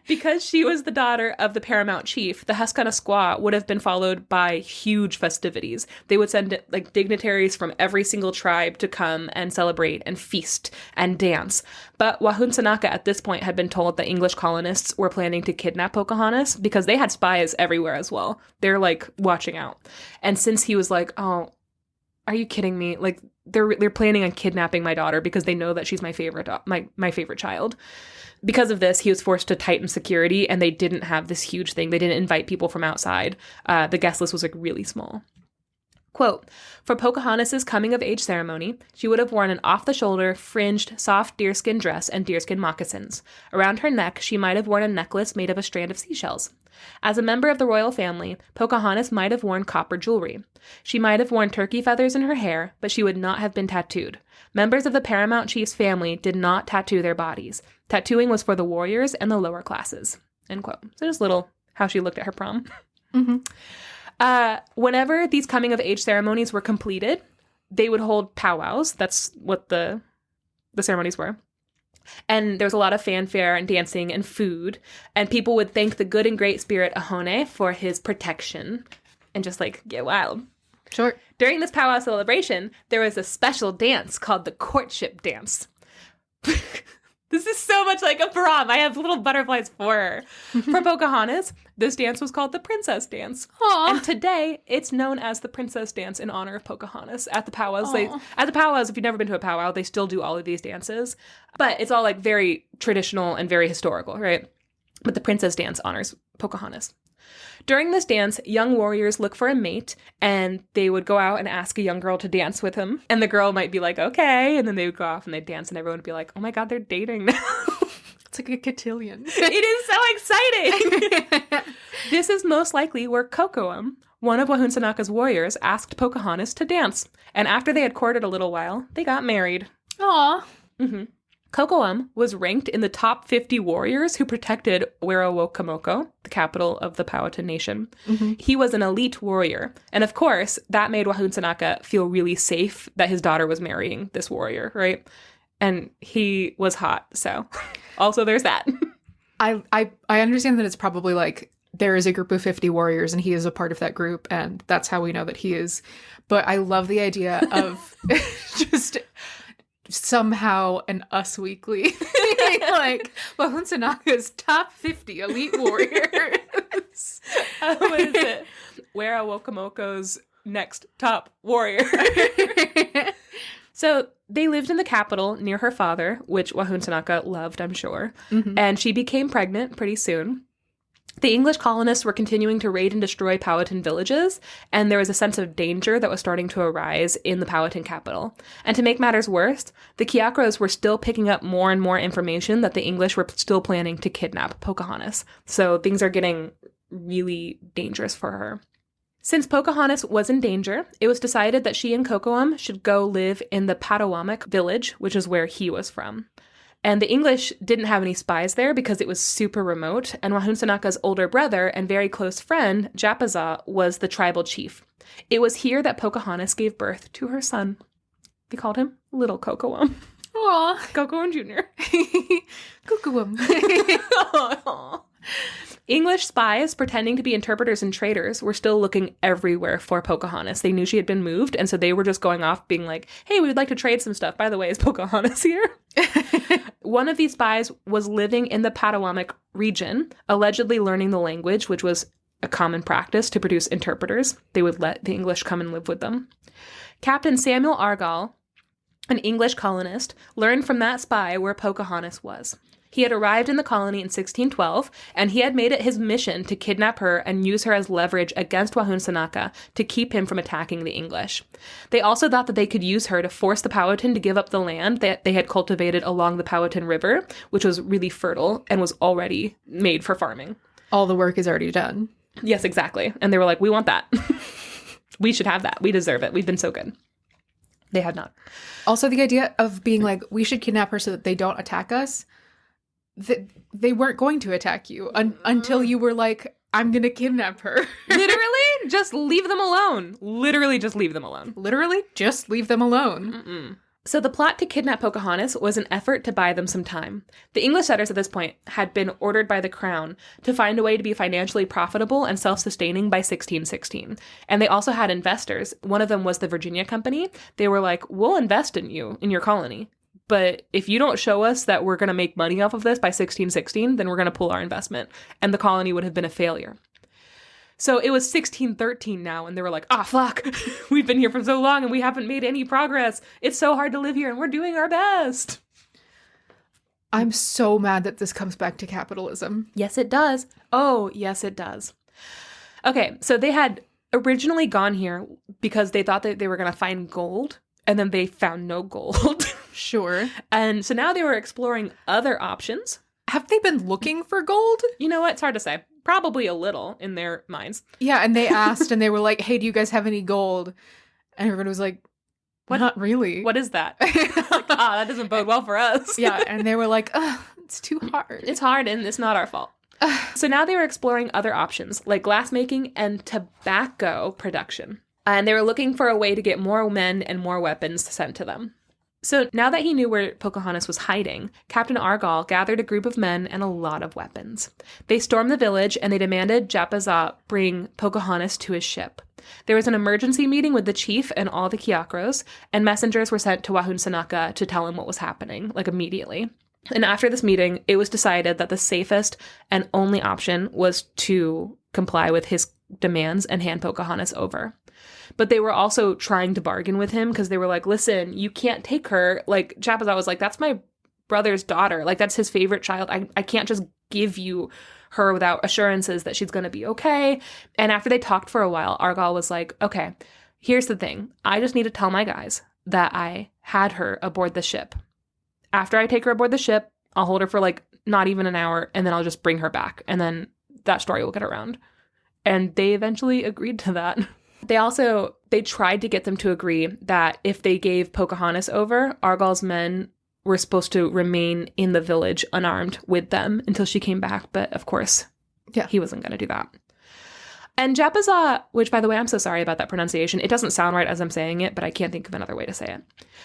S1: Because she was the daughter of the paramount chief, the Huskana Squaw would have been followed by huge festivities. They would send like dignitaries from every single tribe to come and celebrate and feast and dance. But Wahun Sanaka at this point had been told that English colonists were planning to kidnap Pocahontas because they had spies everywhere as well. They're like watching out. And since he was like, oh, are you kidding me? Like they're planning on kidnapping my daughter because they know that she's my favorite my favorite child. Because of this, he was forced to tighten security, and they didn't have this huge thing. They didn't invite people from outside. The guest list was like really small. Quote, for Pocahontas' coming-of-age ceremony, she would have worn an off-the-shoulder, fringed, soft deerskin dress and deerskin moccasins. Around her neck, she might have worn a necklace made of a strand of seashells. As a member of the royal family, Pocahontas might have worn copper jewelry. She might have worn turkey feathers in her hair, but she would not have been tattooed. Members of the paramount chief's family did not tattoo their bodies. Tattooing was for the warriors and the lower classes. End quote. So just little how she looked at her prom.
S2: Mm-hmm.
S1: Whenever these coming-of-age ceremonies were completed, they would hold powwows. That's what the ceremonies were. And there was a lot of fanfare and dancing and food. And people would thank the good and great spirit Ahone for his protection and just, like, get wild.
S2: Sure.
S1: During this powwow celebration, there was a special dance called the courtship dance. This is so much like a prom. I have little butterflies for her. For Pocahontas, this dance was called the Princess Dance.
S2: Aww.
S1: And today, it's known as the Princess Dance in honor of Pocahontas. At the powwows, at the powwows, if you've never been to a powwow, they still do all of these dances. But it's all like very traditional and very historical, right? But the Princess Dance honors Pocahontas. During this dance, young warriors look for a mate, and they would go out and ask a young girl to dance with him. And the girl might be like, okay. And then they would go off and they'd dance, and everyone would be like, oh my God, they're dating now.
S2: It's like a cotillion.
S1: It is so exciting. This is most likely where Kocoum, one of Wahun Sanaka's warriors, asked Pocahontas to dance. And after they had courted a little while, they got married.
S2: Aw.
S1: Mm-hmm. Kocoum was ranked in the top 50 warriors who protected Werowocomoco, the capital of the Powhatan Nation. Mm-hmm. He was an elite warrior. And of course, that made Wahun Sanaka feel really safe that his daughter was marrying this warrior, right? And he was hot, so also there's that.
S2: I understand that it's probably like there is a group of 50 warriors and he is a part of that group, and that's how we know that he is. But I love the idea of just somehow an Us Weekly like Wahun Sanaka's top 50 elite warriors.
S1: What is it? Werowocomoco's next top warrior. So they lived in the capital near her father, which Wahun Sanaka loved, I'm sure. Mm-hmm. And she became pregnant pretty soon. The English colonists were continuing to raid and destroy Powhatan villages, and there was a sense of danger that was starting to arise in the Powhatan capital. And to make matters worse, the Kiakros were still picking up more and more information that the English were still planning to kidnap Pocahontas. So things are getting really dangerous for her. Since Pocahontas was in danger, it was decided that she and Kocoum should go live in the Potawatomi village, which is where he was from. And the English didn't have any spies there because it was super remote, and Wahunsanaka's older brother and very close friend, Japaza, was the tribal chief. It was here that Pocahontas gave birth to her son. They called him Little Kocoum.
S2: Aww.
S1: Kocoum Jr.
S2: Kocoum.
S1: English spies pretending to be interpreters and traders were still looking everywhere for Pocahontas. They knew she had been moved, and so they were just going off being like, hey, we would like to trade some stuff. By the way, is Pocahontas here? One of these spies was living in the Potawatomi region, allegedly learning the language, which was a common practice to produce interpreters. They would let the English come and live with them. Captain Samuel Argall, an English colonist, learned from that spy where Pocahontas was. He had arrived in the colony in 1612, and he had made it his mission to kidnap her and use her as leverage against Wahunsanaka to keep him from attacking the English. They also thought that they could use her to force the Powhatan to give up the land that they had cultivated along the Powhatan River, which was really fertile and was already made for farming.
S2: All the work is already done.
S1: Yes, exactly. And they were like, we want that. We should have that. We deserve it. We've been so good. They had not.
S2: Also, the idea of being like, we should kidnap her so that they don't attack us. They weren't going to attack you until you were like, I'm going to kidnap her.
S1: Literally, just leave them alone. Literally, just leave them alone.
S2: Literally, just leave them alone.
S1: Mm-mm. So the plot to kidnap Pocahontas was an effort to buy them some time. The English settlers at this point had been ordered by the crown to find a way to be financially profitable and self-sustaining by 1616. And they also had investors. One of them was the Virginia Company. They were like, we'll invest in you, in your colony. But if you don't show us that we're going to make money off of this by 1616, then we're going to pull our investment. And the colony would have been a failure. So it was 1613 now, and they were like, fuck, we've been here for so long and we haven't made any progress. It's so hard to live here and we're doing our best.
S2: I'm so mad that this comes back to capitalism.
S1: Yes, it does. Oh, yes, it does. Okay, so they had originally gone here because they thought that they were going to find gold, and then they found no gold.
S2: Sure.
S1: And so now they were exploring other options.
S2: Have they been looking for gold?
S1: You know what? It's hard to say. Probably a little in their minds.
S2: Yeah, and they asked and they were like, hey, do you guys have any gold? And everyone was like, what? Not really.
S1: What is that? Like, that doesn't bode well for us.
S2: Yeah, and they were like, it's too hard.
S1: It's hard and it's not our fault. So now they were exploring other options like glassmaking and tobacco production. And they were looking for a way to get more men and more weapons sent to them. So now that he knew where Pocahontas was hiding, Captain Argall gathered a group of men and a lot of weapons. They stormed the village and they demanded Japaza bring Pocahontas to his ship. There was an emergency meeting with the chief and all the Kiakros, and messengers were sent to Wahunsanaka to tell him what was happening, like immediately. And after this meeting, it was decided that the safest and only option was to comply with his demands and hand Pocahontas over. But they were also trying to bargain with him because they were like, listen, you can't take her. Like, Japaza was like, that's my brother's daughter. Like, that's his favorite child. I can't just give you her without assurances that she's going to be okay. And after they talked for a while, Argall was like, okay, here's the thing. I just need to tell my guys that I had her aboard the ship. After I take her aboard the ship, I'll hold her for like not even an hour, and then I'll just bring her back. And then that story will get around. And they eventually agreed to that. They tried to get them to agree that if they gave Pocahontas over, Argall's men were supposed to remain in the village unarmed with them until she came back. But of course, he wasn't going to do that. And Japaza, which by the way, I'm so sorry about that pronunciation. It doesn't sound right as I'm saying it, but I can't think of another way to say it.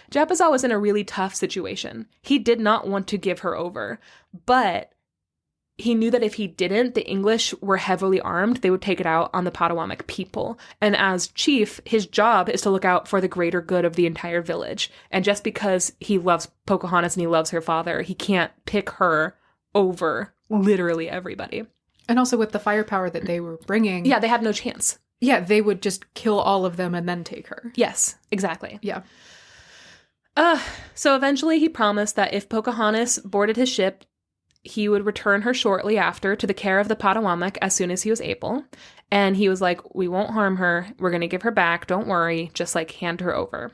S1: Japaza was in a really tough situation. He did not want to give her over, but he knew that if he didn't, the English were heavily armed. They would take it out on the Potawatomi people. And as chief, his job is to look out for the greater good of the entire village. And just because he loves Pocahontas and he loves her father, he can't pick her over literally everybody.
S2: And also with the firepower that they were bringing.
S1: Yeah, they had no chance.
S2: Yeah, they would just kill all of them and then take her.
S1: Yes, exactly.
S2: Yeah.
S1: So eventually he promised that if Pocahontas boarded his ship he would return her shortly after to the care of the Potawatomi as soon as he was able. And he was like, we won't harm her. We're going to give her back. Don't worry. Just like hand her over.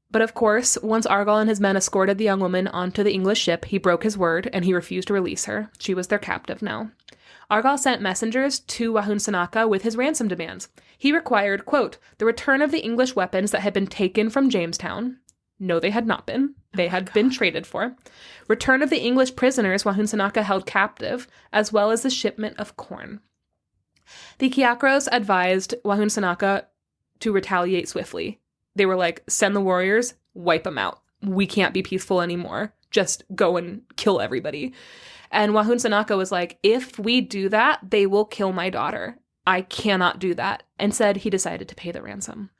S1: But of course, once Argall and his men escorted the young woman onto the English ship, he broke his word and he refused to release her. She was their captive now. Argall sent messengers to Wahunsanaka with his ransom demands. He required, quote, the return of the English weapons that had been taken from Jamestown. No, they had not been. They had been traded for. Return of the English prisoners Wahunsanaka held captive, as well as the shipment of corn. The Kiakros advised Wahunsanaka to retaliate swiftly. They were like, send the warriors, wipe them out. We can't be peaceful anymore. Just go and kill everybody. And Wahunsanaka was like, if we do that, they will kill my daughter. I cannot do that. And said he decided to pay the ransom.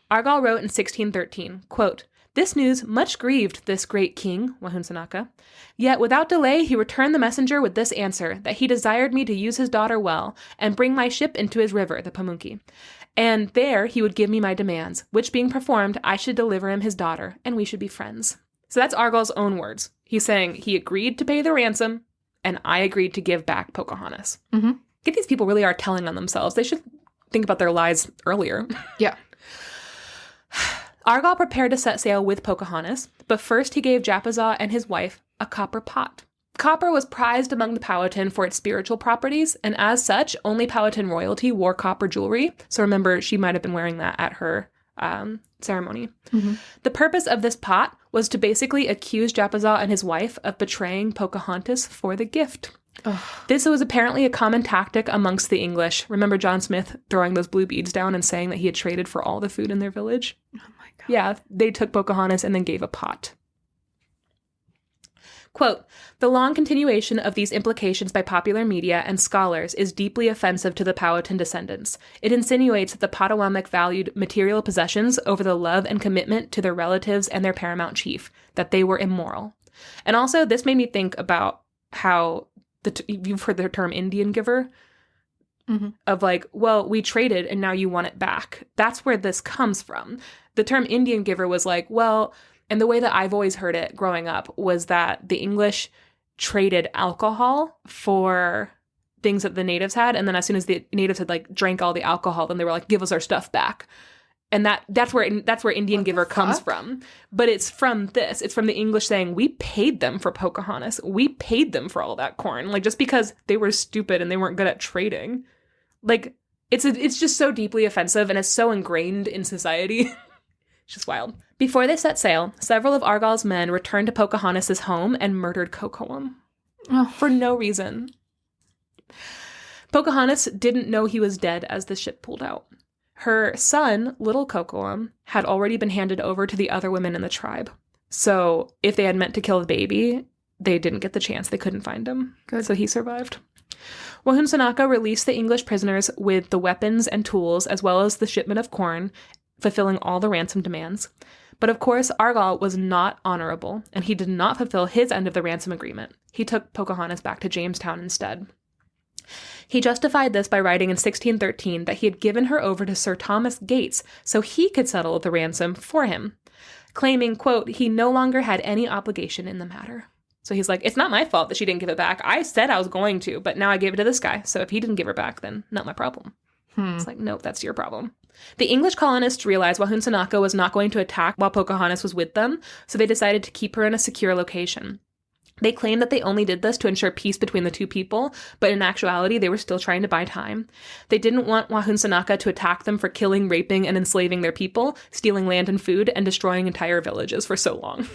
S1: Argall wrote in 1613, quote, this news much grieved this great king, Wahunsanaka. Yet without delay he returned the messenger with this answer, that he desired me to use his daughter well, and bring my ship into his river, the Pamunkey. And there he would give me my demands, which being performed, I should deliver him his daughter, and we should be friends. So that's Argall's own words. He's saying he agreed to pay the ransom, and I agreed to give back Pocahontas.
S2: Mm-hmm.
S1: These people really are telling on themselves. They should think about their lies earlier.
S2: Yeah.
S1: Argall prepared to set sail with Pocahontas, but first he gave Japazaw and his wife a copper pot. Copper was prized among the Powhatan for its spiritual properties, and as such, only Powhatan royalty wore copper jewelry. So remember, she might have been wearing that at her ceremony. Mm-hmm. The purpose of this pot was to basically accuse Japazaw and his wife of betraying Pocahontas for the gift. Ugh. This was apparently a common tactic amongst the English. Remember John Smith throwing those blue beads down and saying that he had traded for all the food in their village? Oh my God. Yeah, they took Pocahontas and then gave a pot. Quote, the long continuation of these implications by popular media and scholars is deeply offensive to the Powhatan descendants. It insinuates that the Potawatomi valued material possessions over the love and commitment to their relatives and their paramount chief, that they were immoral. And also, this made me think about how, you've heard the term Indian giver? Mm-hmm. Of like, well, we traded and now you want it back. That's where this comes from. The term Indian giver was like, well... And the way that I've always heard it growing up was that the English traded alcohol for things that the natives had. And then as soon as the natives had like drank all the alcohol, then they were like, give us our stuff back. And that's where Indian giver comes from. But it's from this. It's from the English saying, we paid them for Pocahontas. We paid them for all that corn. Like just because they were stupid and they weren't good at trading. Like it's just so deeply offensive and it's so ingrained in society. It's just wild. Before they set sail, several of Argall's men returned to Pocahontas' home and murdered Kocoum. Oh. For no reason. Pocahontas didn't know he was dead as the ship pulled out. Her son, little Kocoum, had already been handed over to the other women in the tribe. So if they had meant to kill the baby, they didn't get the chance. They couldn't find him. Good. So he survived. Wahunsanaka released the English prisoners with the weapons and tools as well as the shipment of corn, fulfilling all the ransom demands. But of course, Argall was not honorable, and he did not fulfill his end of the ransom agreement. He took Pocahontas back to Jamestown instead. He justified this by writing in 1613 that he had given her over to Sir Thomas Gates so he could settle the ransom for him, claiming, quote, he no longer had any obligation in the matter. So he's like, it's not my fault that she didn't give it back. I said I was going to, but now I gave it to this guy. So if he didn't give her back, then not my problem. It's like, nope, that's your problem. The English colonists realized Wahunsanaka was not going to attack while Pocahontas was with them, so they decided to keep her in a secure location. They claimed that they only did this to ensure peace between the two people, but in actuality, they were still trying to buy time. They didn't want Wahunsanaka to attack them for killing, raping, and enslaving their people, stealing land and food, and destroying entire villages for so long.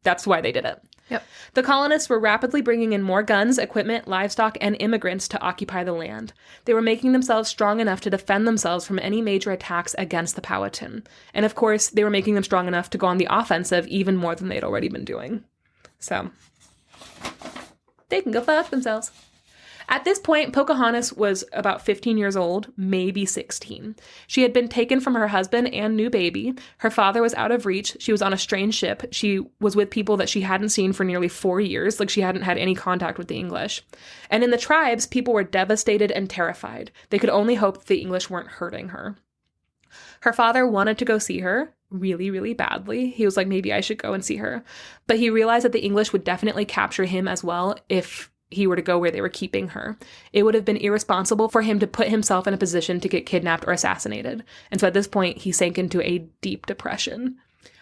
S1: That's why they did it. Yep. The colonists were rapidly bringing in more guns, equipment, livestock, and immigrants to occupy the land. They were making themselves strong enough to defend themselves from any major attacks against the Powhatan. And of course, they were making them strong enough to go on the offensive even more than they'd already been doing. So, they can go fuck themselves. At this point, Pocahontas was about 15 years old, maybe 16. She had been taken from her husband and new baby. Her father was out of reach. She was on a strange ship. She was with people that she hadn't seen for nearly 4 years, like she hadn't had any contact with the English. And in the tribes, people were devastated and terrified. They could only hope that the English weren't hurting her. Her father wanted to go see her really, really badly. He was like, maybe I should go and see her. But he realized that the English would definitely capture him as well if he were to go where they were keeping her. It would have been irresponsible for him to put himself in a position to get kidnapped or assassinated. And so at this point, he sank into a deep depression.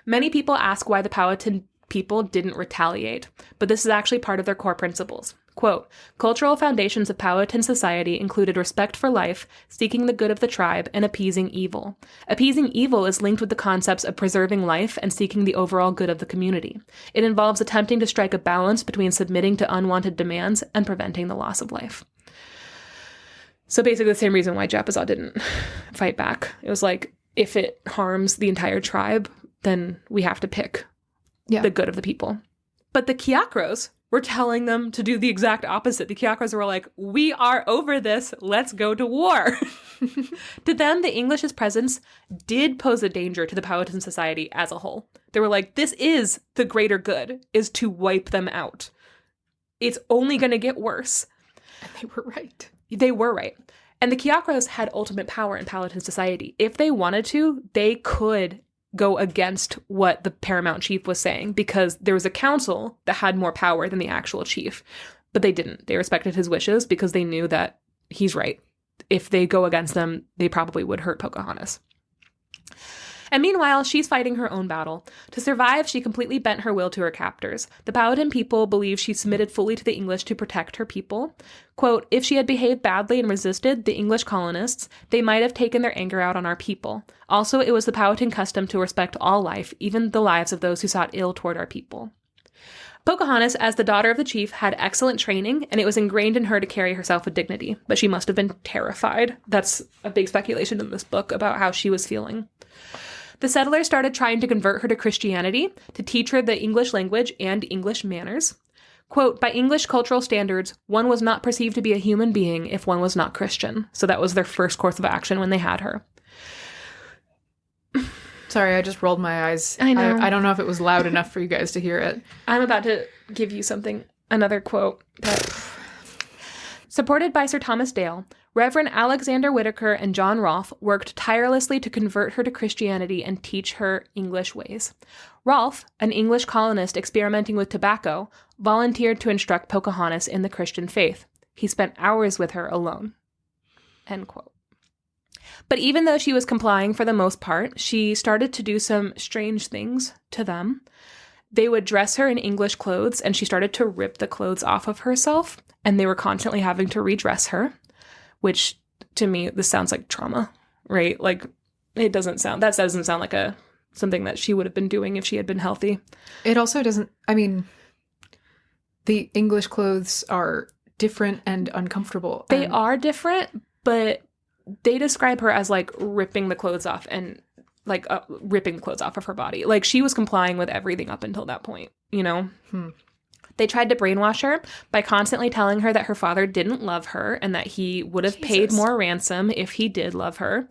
S1: Many people ask why the Powhatan people didn't retaliate, but this is actually part of their core principles. Quote, cultural foundations of Powhatan society included respect for life, seeking the good of the tribe, and appeasing evil. Appeasing evil is linked with the concepts of preserving life and seeking the overall good of the community. It involves attempting to strike a balance between submitting to unwanted demands and preventing the loss of life. So basically the same reason why Japazaw didn't fight back. It was like, if it harms the entire tribe, then we have to pick the good of the people. But the Kiakros were telling them to do the exact opposite. The Kiakros were like, we are over this. Let's go to war. To them, the English's presence did pose a danger to the Powhatan society as a whole. They were like, this is the greater good, is to wipe them out. It's only going to get worse.
S2: And they were right.
S1: They were right. And the Kiakros had ultimate power in Powhatan society. If they wanted to, they could go against what the paramount chief was saying, because there was a council that had more power than the actual chief. But they didn't. They respected his wishes because they knew that he's right. If they go against them, they probably would hurt Pocahontas. And meanwhile, she's fighting her own battle. To survive, she completely bent her will to her captors. The Powhatan people believe she submitted fully to the English to protect her people. Quote, if she had behaved badly and resisted the English colonists, they might have taken their anger out on our people. Also, it was the Powhatan custom to respect all life, even the lives of those who sought ill toward our people. Pocahontas, as the daughter of the chief, had excellent training, and it was ingrained in her to carry herself with dignity. But she must have been terrified. That's a big speculation in this book about how she was feeling. The settlers started trying to convert her to Christianity, to teach her the English language and English manners. Quote, by English cultural standards, one was not perceived to be a human being if one was not Christian. So that was their first course of action when they had her.
S2: Sorry, I just rolled my eyes.
S1: I know.
S2: I don't know if it was loud enough for you guys to hear it.
S1: I'm about to give you another quote. Supported by Sir Thomas Dale, Reverend Alexander Whitaker and John Rolfe worked tirelessly to convert her to Christianity and teach her English ways. Rolfe, an English colonist experimenting with tobacco, volunteered to instruct Pocahontas in the Christian faith. He spent hours with her alone. End quote. But even though she was complying for the most part, she started to do some strange things to them. They would dress her in English clothes, and she started to rip the clothes off of herself, and they were constantly having to redress her, which to me, this sounds like trauma, right? Like, that doesn't sound like something that she would have been doing if she had been healthy.
S2: It also doesn't, I mean, the English clothes are different and uncomfortable.
S1: They are different, but they describe her as like ripping the clothes off and like ripping clothes off of her body. Like, she was complying with everything up until that point, you know? They tried to brainwash her by constantly telling her that her father didn't love her and that he would have paid more ransom if he did love her.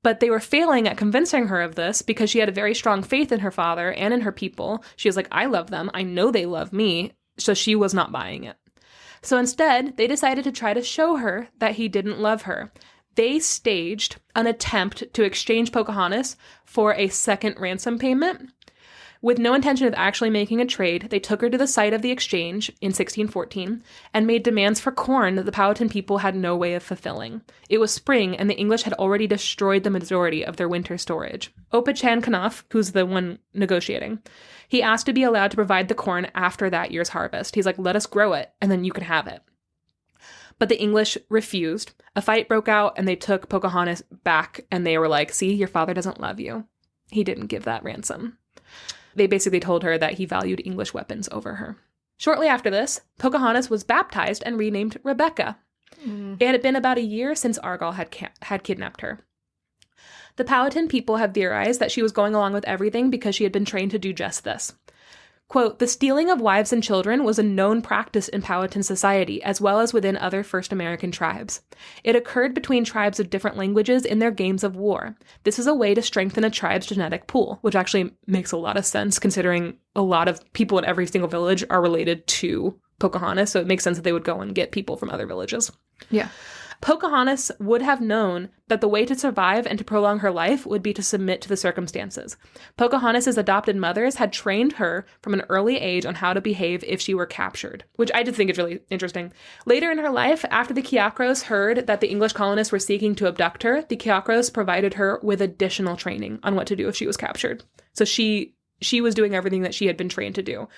S1: But they were failing at convincing her of this because she had a very strong faith in her father and in her people. She was like, I love them. I know they love me. So she was not buying it. So instead, they decided to try to show her that he didn't love her. They staged an attempt to exchange Pocahontas for a second ransom payment. With no intention of actually making a trade, they took her to the site of the exchange in 1614 and made demands for corn that the Powhatan people had no way of fulfilling. It was spring, and the English had already destroyed the majority of their winter storage. Opachancanoughf, who's the one negotiating, he asked to be allowed to provide the corn after that year's harvest. He's like, let us grow it, and then you can have it. But the English refused. A fight broke out, and they took Pocahontas back, and they were like, see, your father doesn't love you. He didn't give that ransom. They basically told her that he valued English weapons over her. Shortly after this, Pocahontas was baptized and renamed Rebecca. It had been about a year since Argall had kidnapped her. The Powhatan people have theorized that she was going along with everything because she had been trained to do just this. Quote, the stealing of wives and children was a known practice in Powhatan society, as well as within other First American tribes. It occurred between tribes of different languages in their games of war. This is a way to strengthen a tribe's genetic pool, which actually makes a lot of sense considering a lot of people in every single village are related to Pocahontas, so it makes sense that they would go and get people from other villages.
S2: Yeah.
S1: Pocahontas would have known that the way to survive and to prolong her life would be to submit to the circumstances. Pocahontas' adopted mothers had trained her from an early age on how to behave if she were captured, which I did think is really interesting. Later in her life, after the Quakers heard that the English colonists were seeking to abduct her, the Quakers provided her with additional training on what to do if she was captured. So she was doing everything that she had been trained to do.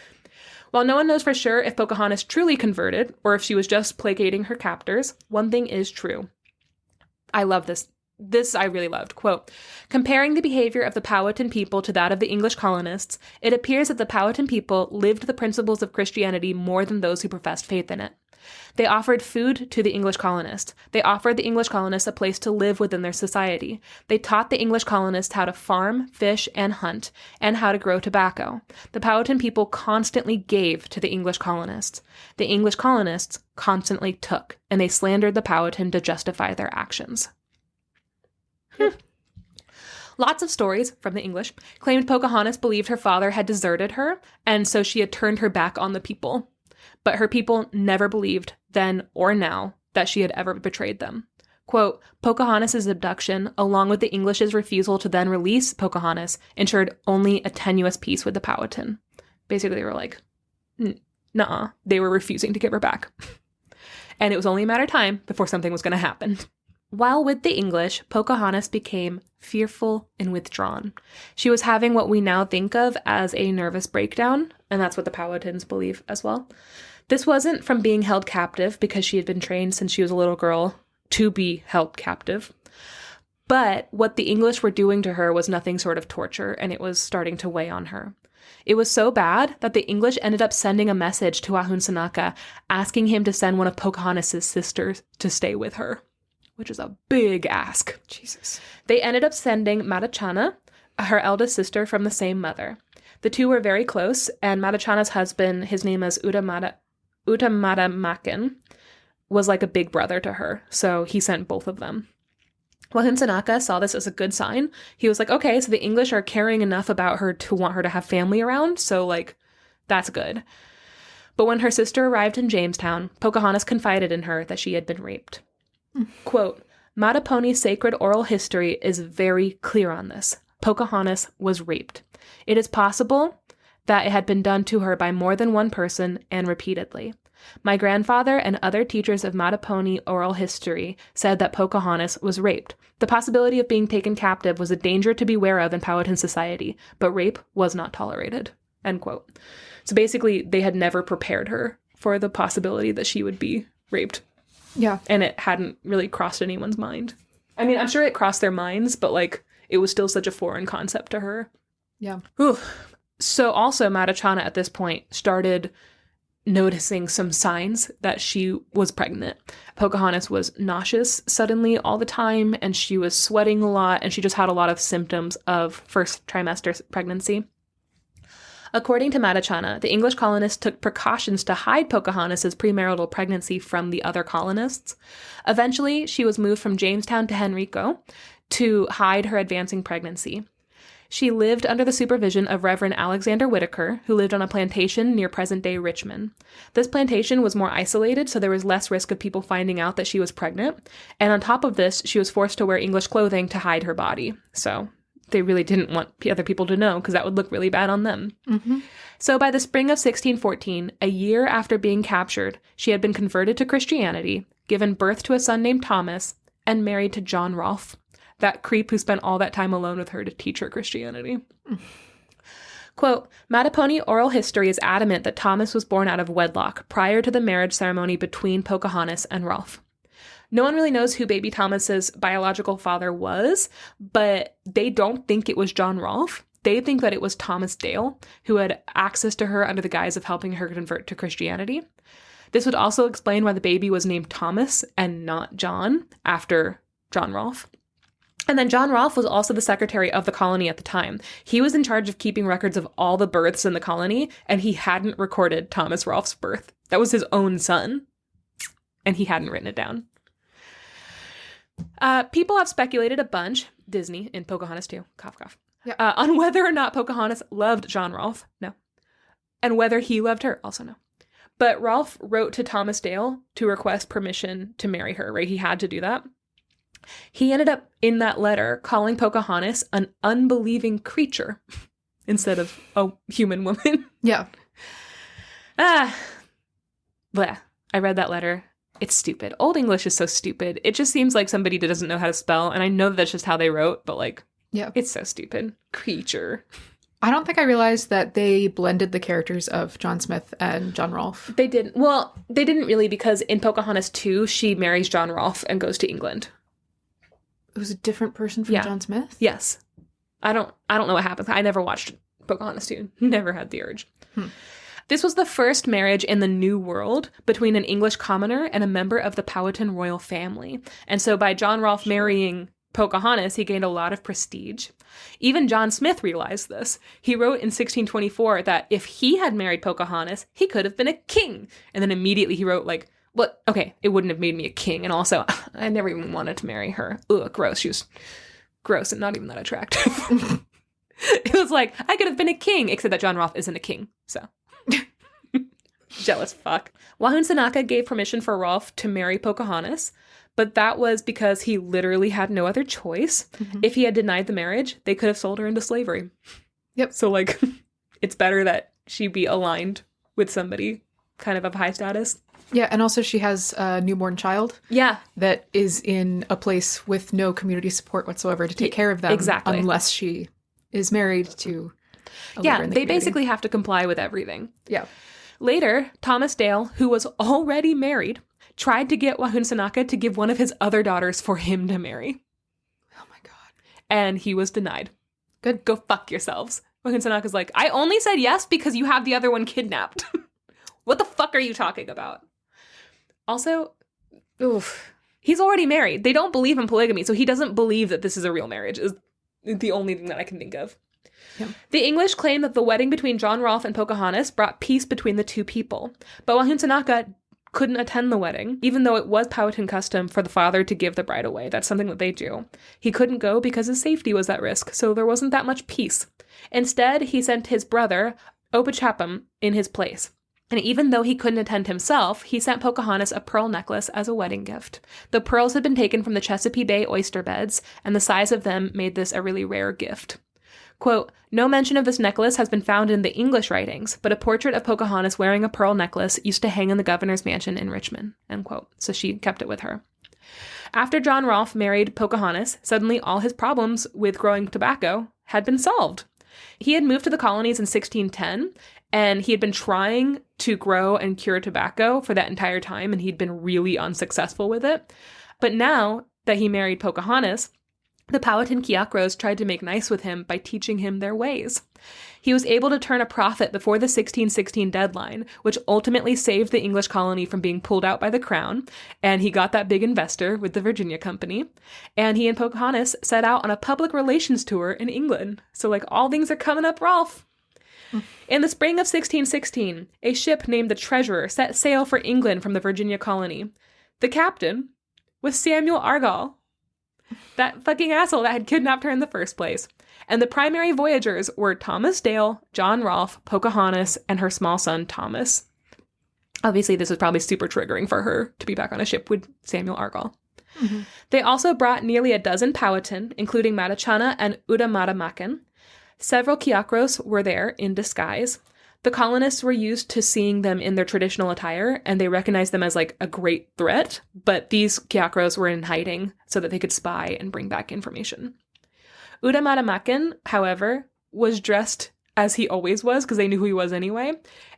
S1: While no one knows for sure if Pocahontas truly converted or if she was just placating her captors, one thing is true. I love this. This I really loved. Quote, comparing the behavior of the Powhatan people to that of the English colonists, it appears that the Powhatan people lived the principles of Christianity more than those who professed faith in it. They offered food to the English colonists. They offered the English colonists a place to live within their society. They taught the English colonists how to farm, fish, and hunt, and how to grow tobacco. The Powhatan people constantly gave to the English colonists. The English colonists constantly took, and they slandered the Powhatan to justify their actions. Lots of stories from the English claimed Pocahontas believed her father had deserted her, and so she had turned her back on the people. But her people never believed, then or now, that she had ever betrayed them. Quote, Pocahontas' abduction, along with the English's refusal to then release Pocahontas, ensured only a tenuous peace with the Powhatan. Basically, they were like, nuh-uh. They were refusing to give her back. And it was only a matter of time before something was going to happen. While with the English, Pocahontas became fearful and withdrawn. She was having what we now think of as a nervous breakdown, and that's what the Powhatans believe as well. This wasn't from being held captive because she had been trained since she was a little girl to be held captive. But what the English were doing to her was nothing short of torture, and it was starting to weigh on her. It was so bad that the English ended up sending a message to Ahunsanaka asking him to send one of Pocahontas' sisters to stay with her, which is a big ask. Jesus. They ended up sending Matachana, her eldest sister from the same mother. The two were very close, and Matachana's husband, his name is Utamatamakan, was like a big brother to her, so he sent both of them. Ahunsanaka saw this as a good sign. He was like, okay, so the English are caring enough about her to want her to have family around, so, like, that's good. But when her sister arrived in Jamestown, Pocahontas confided in her that she had been raped. Quote, Mattaponi's sacred oral history is very clear on this. Pocahontas was raped. It is possible that it had been done to her by more than one person and repeatedly. My grandfather and other teachers of Mattaponi oral history said that Pocahontas was raped. The possibility of being taken captive was a danger to beware of in Powhatan society, but rape was not tolerated. End quote. So basically, they had never prepared her for the possibility that she would be raped.
S2: Yeah.
S1: And it hadn't really crossed anyone's mind. I mean, I'm sure it crossed their minds, but, like, it was still such a foreign concept to her.
S2: Yeah.
S1: Whew. So also, Matachana at this point started noticing some signs that she was pregnant. Pocahontas was nauseous suddenly all the time, and she was sweating a lot, and she just had a lot of symptoms of first trimester pregnancy. According to Matachana, the English colonists took precautions to hide Pocahontas' premarital pregnancy from the other colonists. Eventually, she was moved from Jamestown to Henrico to hide her advancing pregnancy. She lived under the supervision of Reverend Alexander Whitaker, who lived on a plantation near present-day Richmond. This plantation was more isolated, so there was less risk of people finding out that she was pregnant. And on top of this, she was forced to wear English clothing to hide her body. So they really didn't want other people to know because that would look really bad on them. Mm-hmm. So by the spring of 1614, a year after being captured, she had been converted to Christianity, given birth to a son named Thomas, and married to John Rolfe, that creep who spent all that time alone with her to teach her Christianity. Quote, Mattaponi oral history is adamant that Thomas was born out of wedlock prior to the marriage ceremony between Pocahontas and Rolfe. No one really knows who baby Thomas's biological father was, but they don't think it was John Rolfe. They think that it was Thomas Dale, who had access to her under the guise of helping her convert to Christianity. This would also explain why the baby was named Thomas and not John, after John Rolfe. And then John Rolfe was also the secretary of the colony at the time. He was in charge of keeping records of all the births in the colony, and he hadn't recorded Thomas Rolfe's birth. That was his own son, and he hadn't written it down. People have speculated a bunch, Disney in Pocahontas too, cough, cough, on whether or not Pocahontas loved John Rolfe, no. And whether he loved her, also no. But Rolfe wrote to Thomas Dale to request permission to marry her, right? He had to do that. He ended up in that letter calling Pocahontas an unbelieving creature instead of a human woman.
S2: Yeah.
S1: Bleh. I read that letter. It's stupid. Old English is so stupid. It just seems like somebody that doesn't know how to spell. And I know that's just how they wrote, but like,
S2: Yeah.
S1: it's so stupid. Creature.
S2: I don't think I realized that they blended the characters of John Smith and John Rolfe.
S1: They didn't. Well, they didn't really, because in Pocahontas 2, she marries John Rolfe and goes to England.
S2: It was a different person from John Smith?
S1: Yes. I don't know what happens. I never watched Pocahontas 2. Never had the urge. This was the first marriage in the New World between an English commoner and a member of the Powhatan royal family. And so by John Rolfe marrying Pocahontas, he gained a lot of prestige. Even John Smith realized this. He wrote in 1624 that if he had married Pocahontas, he could have been a king. And then immediately he wrote, like, well, okay, it wouldn't have made me a king. And also, I never even wanted to marry her. Ugh, gross. She was gross and not even that attractive. It was like, I could have been a king, except that John Rolfe isn't a king. So, jealous fuck. Wahun Sanaka gave permission for Rolfe to marry Pocahontas, but that was because he literally had no other choice. If he had denied the marriage, they could have sold her into slavery.
S2: Yep.
S1: So, like, it's better that she be aligned with somebody kind of high status.
S2: Yeah, and also she has a newborn child.
S1: Yeah.
S2: That is in a place with no community support whatsoever to take care of them.
S1: Exactly.
S2: Unless she is married to a leader in the
S1: they
S2: community.
S1: basically have to comply with everything.
S2: Yeah.
S1: Later, Thomas Dale, who was already married, tried to get Wahun Sanaka to give one of his other daughters for him to marry.
S2: Oh my god.
S1: And he was denied.
S2: Good.
S1: Go fuck yourselves. Wahun Sanaka's like, I only said yes because you have the other one kidnapped. What the fuck are you talking about? Also, he's already married. They don't believe in polygamy, so he doesn't believe that this is a real marriage, is the only thing that I can think of. Yeah. The English claim that the wedding between John Rolfe and Pocahontas brought peace between the two people. But Wahun Sanaka couldn't attend the wedding, even though it was Powhatan custom for the father to give the bride away. That's something that they do. He couldn't go because his safety was at risk, so there wasn't that much peace. Instead, he sent his brother, Opachapam, in his place. And even though he couldn't attend himself, he sent Pocahontas a pearl necklace as a wedding gift. The pearls had been taken from the Chesapeake Bay oyster beds, and the size of them made this a really rare gift. Quote, no mention of this necklace has been found in the English writings, but a portrait of Pocahontas wearing a pearl necklace used to hang in the governor's mansion in Richmond, end quote. So she kept it with her. After John Rolfe married Pocahontas, suddenly all his problems with growing tobacco had been solved. He had moved to the colonies in 1610, and he had been trying to grow and cure tobacco for that entire time, and he'd been really unsuccessful with it. But now that he married Pocahontas, the Powhatan Kiakros tried to make nice with him by teaching him their ways. He was able to turn a profit before the 1616 deadline, which ultimately saved the English colony from being pulled out by the crown, and he got that big investor with the Virginia Company, and he and Pocahontas set out on a public relations tour in England. So, like, all things are coming up, Rolfe. In the spring of 1616, a ship named the Treasurer set sail for England from the Virginia colony. The captain was Samuel Argall, that fucking asshole that had kidnapped her in the first place. And the primary voyagers were Thomas Dale, John Rolfe, Pocahontas, and her small son, Thomas. Obviously, this was probably super triggering for her to be back on a ship with Samuel Argall. Mm-hmm. They also brought nearly a dozen Powhatan, including Matachana and Udamatamakan. Several Kiakros were there in disguise. The colonists were used to seeing them in their traditional attire, and they recognized them as, like, a great threat, but these Kiakros were in hiding so that they could spy and bring back information. Udamatamakan, however, was dressed as he always was, because they knew who he was anyway,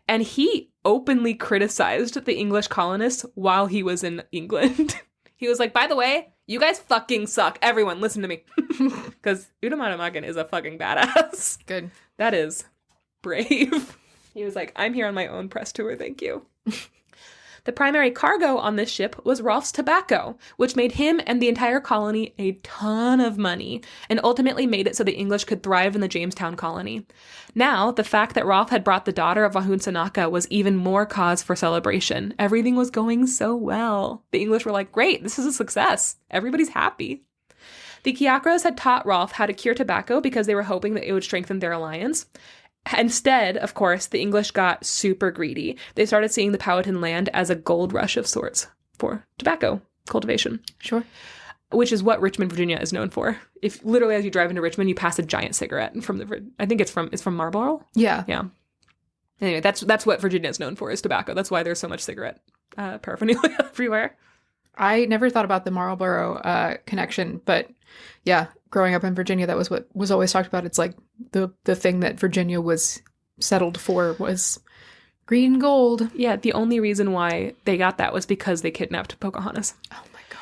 S1: and he openly criticized the English colonists while he was in England. He was like, by the way, you guys fucking suck. Everyone, listen to me. Because Udamatamakan is a fucking badass.
S2: Good.
S1: That is brave. He was like, I'm here on my own press tour, thank you. The primary cargo on this ship was Rolfe's tobacco, which made him and the entire colony a ton of money, and ultimately made it so the English could thrive in the Jamestown colony. Now, the fact that Rolfe had brought the daughter of Wahun Sanaka was even more cause for celebration. Everything was going so well. The English were like, great, this is a success. Everybody's happy. The Kiakros had taught Rolfe how to cure tobacco because they were hoping that it would strengthen their alliance. Instead, of course, the English got super greedy. They started seeing the Powhatan land as a gold rush of sorts for tobacco cultivation.
S2: Sure.
S1: Which is what Richmond, Virginia is known for. If literally as you drive into Richmond, you pass a giant cigarette from I think it's from Marlboro.
S2: Yeah.
S1: Yeah. Anyway, that's what Virginia is known for, is tobacco. That's why there's so much cigarette paraphernalia everywhere.
S2: I never thought about the Marlboro connection, but yeah, growing up in Virginia, that was what was always talked about. It's like the thing that Virginia was settled for was green gold.
S1: Yeah, the only reason why they got that was because they kidnapped Pocahontas.
S2: Oh my God.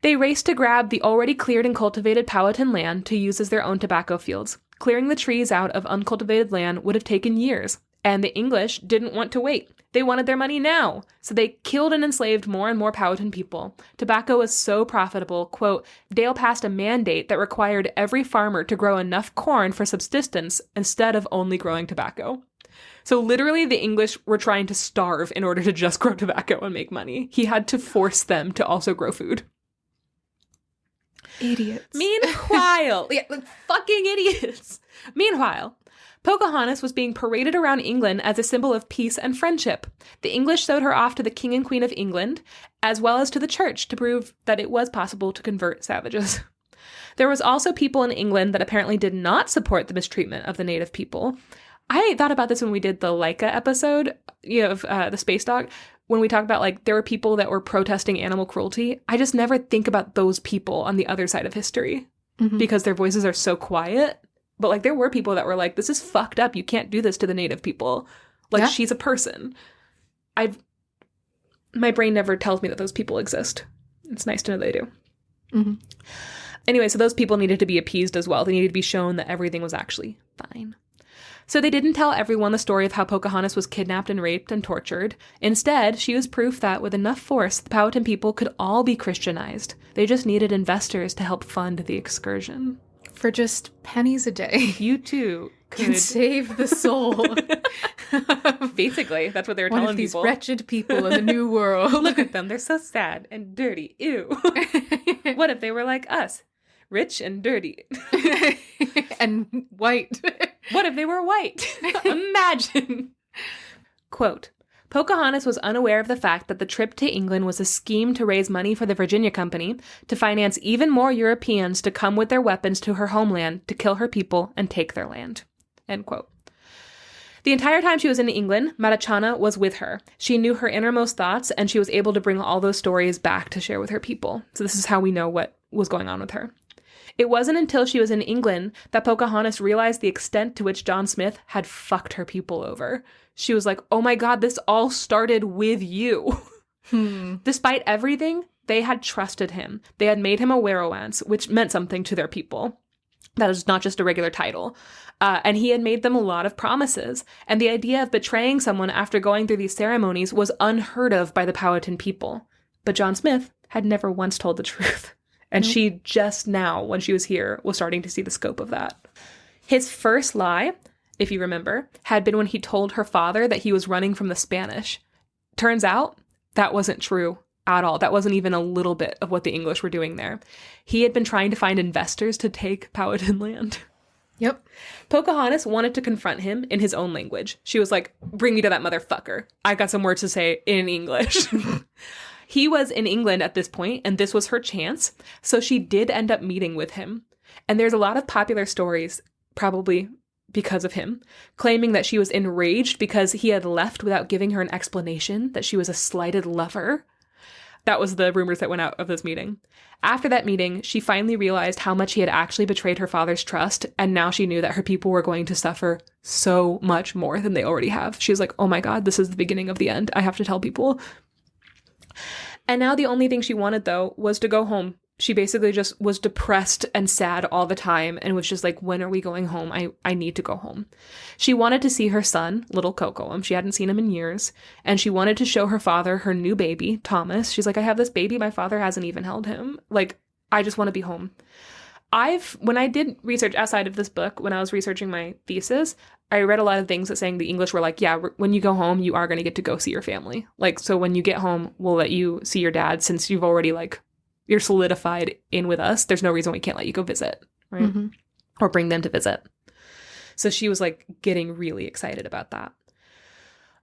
S1: They raced to grab the already cleared and cultivated Powhatan land to use as their own tobacco fields. Clearing the trees out of uncultivated land would have taken years, and the English didn't want to wait. They wanted their money now, so they killed and enslaved more and more Powhatan people. Tobacco was so profitable, quote, Dale passed a mandate that required every farmer to grow enough corn for subsistence instead of only growing tobacco. So literally the English were trying to starve in order to just grow tobacco and make money. He had to force them to also grow food.
S2: Idiots.
S1: Meanwhile, fucking idiots. Meanwhile, Pocahontas was being paraded around England as a symbol of peace and friendship. The English showed her off to the King and Queen of England, as well as to the church, to prove that it was possible to convert savages. There was also people in England that apparently did not support the mistreatment of the native people. I thought about this when we did the Laika episode, of the space dog, when we talked about, like, there were people that were protesting animal cruelty. I just never think about those people on the other side of history because their voices are so quiet. But, like, there were people that were like, this is fucked up. You can't do this to the native people. Like, yeah. She's a person. My brain never tells me that those people exist. It's nice to know they do. Mm-hmm. Anyway, so those people needed to be appeased as well. They needed to be shown that everything was actually fine. So they didn't tell everyone the story of how Pocahontas was kidnapped and raped and tortured. Instead, she was proof that with enough force, the Powhatan people could all be Christianized. They just needed investors to help fund the excursion.
S2: For just pennies a day.
S1: You too
S2: can save the soul.
S1: Basically, that's what they were telling people.
S2: One of these wretched people in the new world.
S1: Look at them. They're so sad and dirty. Ew. What if they were like us? Rich and dirty.
S2: And white.
S1: What if they were white? Imagine. Quote, Pocahontas was unaware of the fact that the trip to England was a scheme to raise money for the Virginia Company to finance even more Europeans to come with their weapons to her homeland to kill her people and take their land. End quote. The entire time she was in England, Matachana was with her. She knew her innermost thoughts, and she was able to bring all those stories back to share with her people. So this is how we know what was going on with her. It wasn't until she was in England that Pocahontas realized the extent to which John Smith had fucked her people over. She was like, oh my God, this all started with you. Despite everything, they had trusted him. They had made him a werowance, which meant something to their people. That was not just a regular title. And he had made them a lot of promises. And the idea of betraying someone after going through these ceremonies was unheard of by the Powhatan people. But John Smith had never once told the truth. And she just now, when she was here, was starting to see the scope of that. His first lie, if you remember, had been when he told her father that he was running from the Spanish. Turns out that wasn't true at all. That wasn't even a little bit of what the English were doing there. He had been trying to find investors to take Powhatan land.
S2: Yep.
S1: Pocahontas wanted to confront him in his own language. She was like, bring me to that motherfucker. I got some words to say in English. He was in England at this point, and this was her chance. So she did end up meeting with him. And there's a lot of popular stories, probably because of him, claiming that she was enraged because he had left without giving her an explanation, that she was a slighted lover. That was the rumors that went out of this meeting. After that meeting, she finally realized how much he had actually betrayed her father's trust, and now she knew that her people were going to suffer so much more than they already have. She was like, oh my God, this is the beginning of the end. I have to tell people. And now the only thing she wanted, though, was to go home. She basically just was depressed and sad all the time and was just like, when are we going home? I need to go home. She wanted to see her son, little Cocoam. She hadn't seen him in years. And she wanted to show her father her new baby, Thomas. She's like, I have this baby. My father hasn't even held him. Like, I just want to be home. When I did research outside of this book, when I was researching my thesis, I read a lot of things that saying the English were like, yeah, when you go home, you are going to get to go see your family. Like, so when you get home, we'll let you see your dad since you've already, like, you're solidified in with us. There's no reason we can't let you go visit, right? Mm-hmm. Or bring them to visit. So she was like getting really excited about that.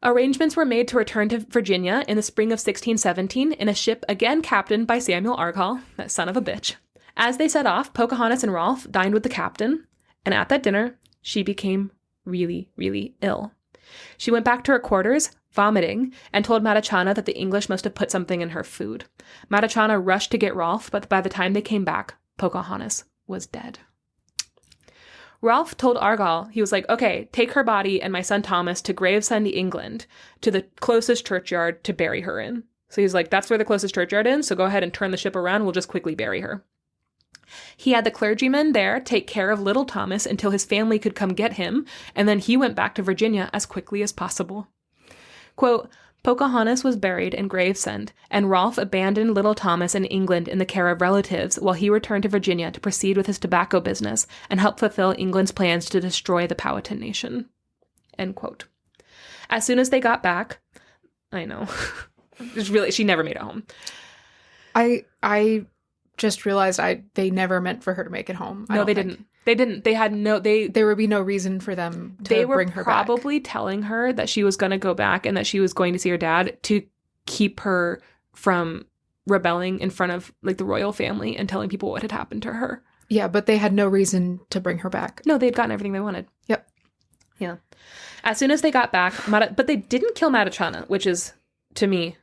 S1: Arrangements were made to return to Virginia in the spring of 1617 in a ship again captained by Samuel Argall, that son of a bitch. As they set off, Pocahontas and Rolfe dined with the captain, and at that dinner, she became really, really ill. She went back to her quarters, vomiting, and told Matachana that the English must have put something in her food. Matachana rushed to get Rolfe, but by the time they came back, Pocahontas was dead. Rolfe told Argall, he was like, okay, take her body and my son Thomas to Gravesend, England, to the closest churchyard to bury her in. So he's like, that's where the closest churchyard is, so go ahead and turn the ship around, we'll just quickly bury her. He had the clergyman there take care of little Thomas until his family could come get him, and then he went back to Virginia as quickly as possible. Quote, Pocahontas was buried in Gravesend, and Rolfe abandoned little Thomas in England in the care of relatives while he returned to Virginia to proceed with his tobacco business and help fulfill England's plans to destroy the Powhatan Nation. End quote. As soon as they got back, I know, she never made it home.
S2: I just realized they never meant for her to make it home.
S1: No, they didn't. They didn't. There
S2: would be no reason for them to bring her back. They were
S1: probably telling her that she was going to go back and that she was going to see her dad to keep her from rebelling in front of like the royal family and telling people what had happened to her.
S2: Yeah, but they had no reason to bring her back.
S1: No, they had gotten everything they wanted.
S2: Yep.
S1: Yeah. As soon as they got back, but they didn't kill Matachana, which is, to me,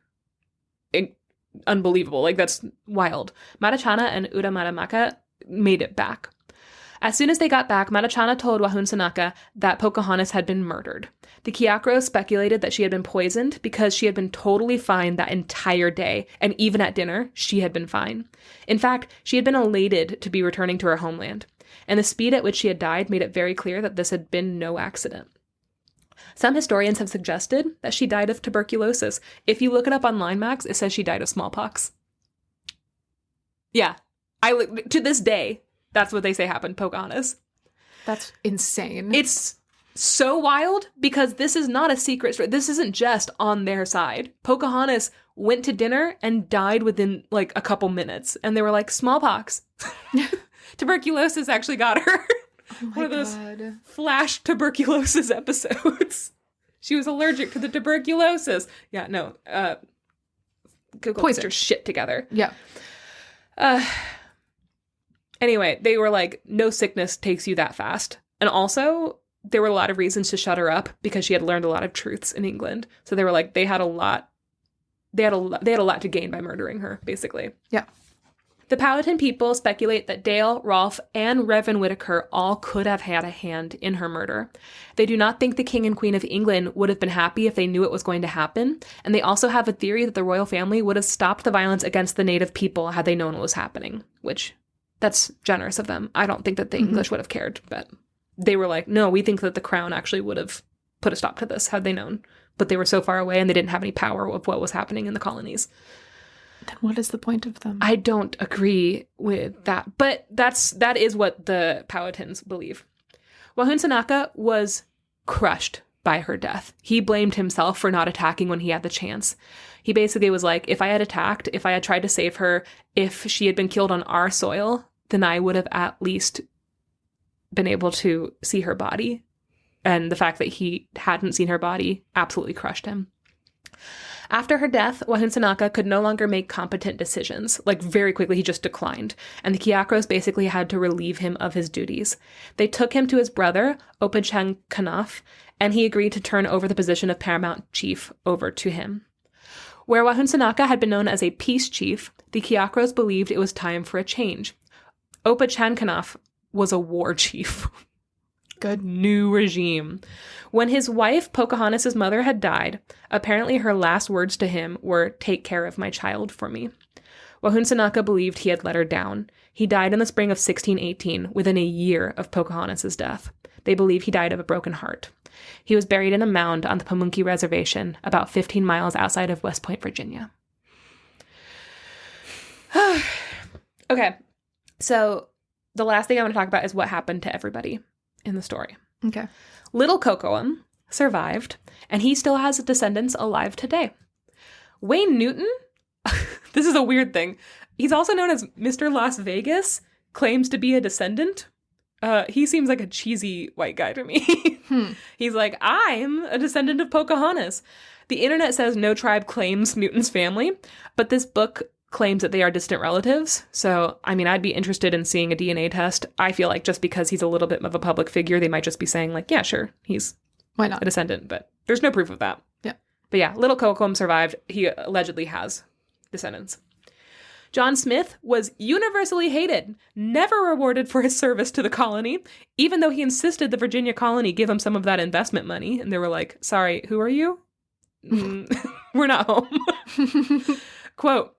S1: unbelievable. Like, that's wild. Matachana and Utamadamaka made it back. As soon as they got back, Matachana told Wahunsanaka that Pocahontas had been murdered. The Kiakros speculated that she had been poisoned because she had been totally fine that entire day, and even at dinner, she had been fine. In fact, she had been elated to be returning to her homeland, and the speed at which she had died made it very clear that this had been no accident. Some historians have suggested that she died of tuberculosis. If you look it up online, Max, it says she died of smallpox. Yeah. To this day, that's what they say happened, Pocahontas.
S2: That's insane.
S1: It's so wild because this is not a secret story. This isn't just on their side. Pocahontas went to dinner and died within like a couple minutes. And they were like, smallpox. Tuberculosis actually got her.
S2: Oh my
S1: One of those
S2: God.
S1: flash tuberculosis episodes. She was allergic to the tuberculosis. Yeah, no. Google
S2: Poison.
S1: Get your shit together.
S2: Yeah.
S1: Anyway, they were like, no sickness takes you that fast. And also, there were a lot of reasons to shut her up because she had learned a lot of truths in England. So they were like, they had a lot to gain by murdering her, basically.
S2: Yeah.
S1: The Powhatan people speculate that Dale, Rolfe, and Reverend Whitaker all could have had a hand in her murder. They do not think the King and Queen of England would have been happy if they knew it was going to happen, and they also have a theory that the royal family would have stopped the violence against the native people had they known what was happening, which, that's generous of them. I don't think that the English would have cared, but they were like, no, we think that the crown actually would have put a stop to this had they known. But they were so far away and they didn't have any power of what was happening in the colonies.
S2: Then what is the point of them?
S1: I don't agree with that, but that is what the Powhatans believe. Wahunsanaka was crushed by her death. He blamed himself for not attacking when he had the chance. He basically was like, if I had attacked, if I had tried to save her, if she had been killed on our soil, then I would have at least been able to see her body. And the fact that he hadn't seen her body absolutely crushed him. After her death, Wahunsanaka could no longer make competent decisions. Like, very quickly, he just declined. And the Kiakros basically had to relieve him of his duties. They took him to his brother, Opachang Kanaf, and he agreed to turn over the position of paramount chief over to him. Where Wahunsanaka had been known as a peace chief, the Kiakros believed it was time for a change. Opachang Kanaf was a war chief. Good new regime. When his wife, Pocahontas' mother, had died, apparently her last words to him were, "Take care of my child for me." Wahunsanaka believed he had let her down. He died in the spring of 1618, within a year of Pocahontas' death. They believe he died of a broken heart. He was buried in a mound on the Pamunkey Reservation, about 15 miles outside of West Point, Virginia. Okay, so the last thing I want to talk about is what happened to everybody in the story.
S2: Okay.
S1: Little Kocoum survived, and he still has descendants alive today. Wayne Newton, this is a weird thing. He's also known as Mr. Las Vegas, claims to be a descendant. He seems like a cheesy white guy to me. He's like, I'm a descendant of Pocahontas. The internet says no tribe claims Newton's family, but this book claims that they are distant relatives. So, I mean, I'd be interested in seeing a DNA test. I feel like just because he's a little bit of a public figure, they might just be saying like, yeah, sure, he's
S2: Why not?
S1: a descendant, but there's no proof of that.
S2: Yeah.
S1: But yeah, little Kocoum survived. He allegedly has descendants. John Smith was universally hated, never rewarded for his service to the colony, even though he insisted the Virginia colony give him some of that investment money. And they were like, sorry, who are you? We're not home. Quote,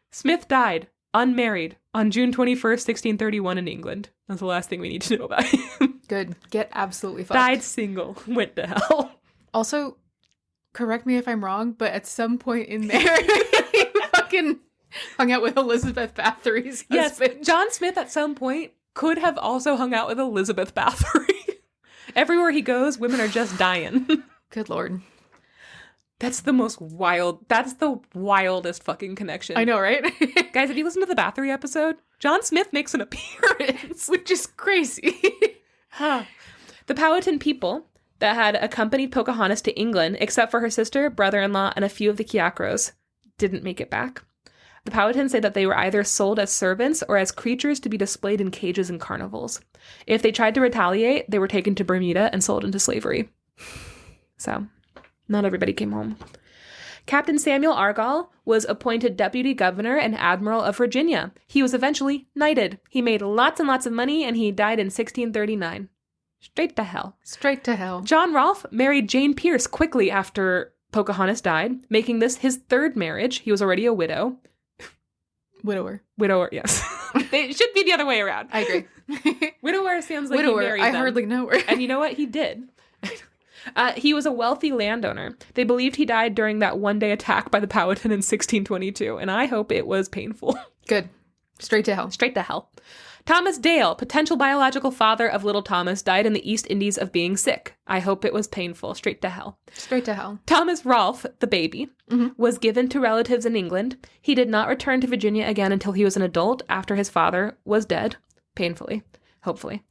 S1: Smith died, unmarried, on June 21st, 1631 in England. That's the last thing we need to know about him.
S2: Good. Get absolutely fucked.
S1: Died single, went to hell.
S2: Also, correct me if I'm wrong, but at some point in there, he fucking hung out with Elizabeth Bathory's husband.
S1: Yes, John Smith at some point could have also hung out with Elizabeth Bathory. Everywhere he goes, women are just dying.
S2: Good Lord.
S1: That's the wildest fucking connection.
S2: I know, right?
S1: Guys, if you listen to the Bathory episode, John Smith makes an appearance.
S2: Which is crazy.
S1: The Powhatan people that had accompanied Pocahontas to England, except for her sister, brother-in-law, and a few of the Kiakros, didn't make it back. The Powhatans say that they were either sold as servants or as creatures to be displayed in cages and carnivals. If they tried to retaliate, they were taken to Bermuda and sold into slavery. So, not everybody came home. Captain Samuel Argall was appointed deputy governor and admiral of Virginia. He was eventually knighted. He made lots and lots of money, and he died in 1639. Straight to hell.
S2: Straight to hell.
S1: John Rolfe married Jane Pierce quickly after Pocahontas died, making this his third marriage. He was already a widow.
S2: Widower,
S1: yes. It should be the other way around.
S2: I agree.
S1: Widower sounds like
S2: Widower,
S1: he married
S2: I
S1: them.
S2: hardly know her.
S1: And you know what? He did. He was a wealthy landowner. They believed he died during that one-day attack by the Powhatan in 1622, and I hope it was painful.
S2: Good. Straight to hell.
S1: Straight to hell. Thomas Dale, potential biological father of little Thomas, died in the East Indies of being sick. I hope it was painful. Straight to hell.
S2: Straight to hell.
S1: Thomas Rolfe, the baby, was given to relatives in England. He did not return to Virginia again until he was an adult after his father was dead. Painfully. Hopefully.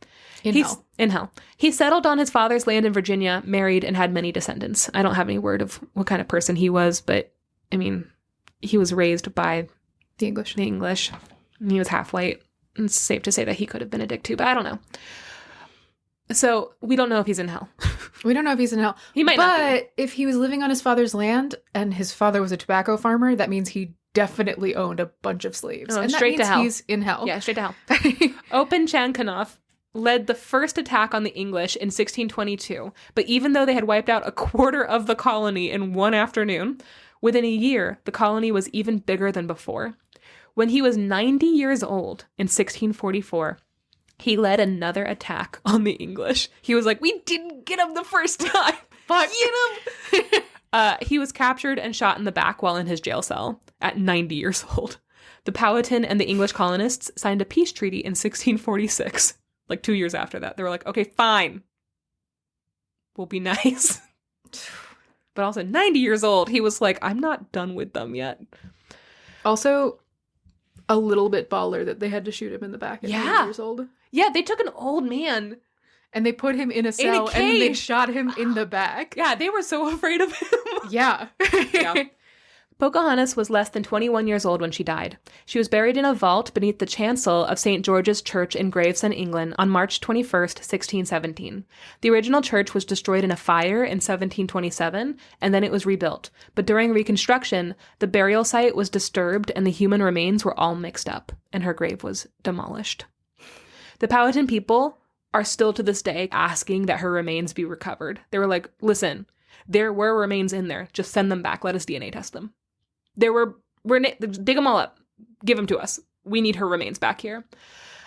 S2: In hell.
S1: He settled on his father's land in Virginia, married, and had many descendants. I don't have any word of what kind of person he was, but, I mean, he was raised by
S2: the English.
S1: And he was half white. It's safe to say that he could have been a dick too, but I don't know. So we don't know if he's in hell.
S2: We don't know if he's in hell.
S1: He might not be.
S2: But if he was living on his father's land and his father was a tobacco farmer, that means he definitely owned a bunch of slaves.
S1: Oh,
S2: and
S1: straight
S2: that
S1: to hell.
S2: He's in hell.
S1: Yeah, straight to hell. Open Chankanoff led the first attack on the English in 1622, but even though they had wiped out a quarter of the colony in one afternoon, within a year, the colony was even bigger than before. When he was 90 years old in 1644, he led another attack on the English. He was like, we didn't get him the first time.
S2: Fuck.
S1: Get him! He was captured and shot in the back while in his jail cell at 90 years old. The Powhatan and the English colonists signed a peace treaty in 1646. Like 2 years after that. They were like, okay, fine. We'll be nice. But also 90 years old, he was like, I'm not done with them yet.
S2: Also, a little bit baller that they had to shoot him in the back at 90 years old.
S1: Yeah, they took an old man.
S2: And they put him in a cell and they shot him in the back.
S1: Yeah, they were so afraid of him.
S2: Yeah.
S1: Yeah. Pocahontas was less than 21 years old when she died. She was buried in a vault beneath the chancel of St. George's Church in Gravesend, England, on March 21st, 1617. The original church was destroyed in a fire in 1727, and then it was rebuilt. But during reconstruction, the burial site was disturbed and the human remains were all mixed up, and her grave was demolished. The Powhatan people are still to this day asking that her remains be recovered. They were like, listen, there were remains in there. Just send them back. Let us DNA test them. Dig them all up. Give them to us. We need her remains back here.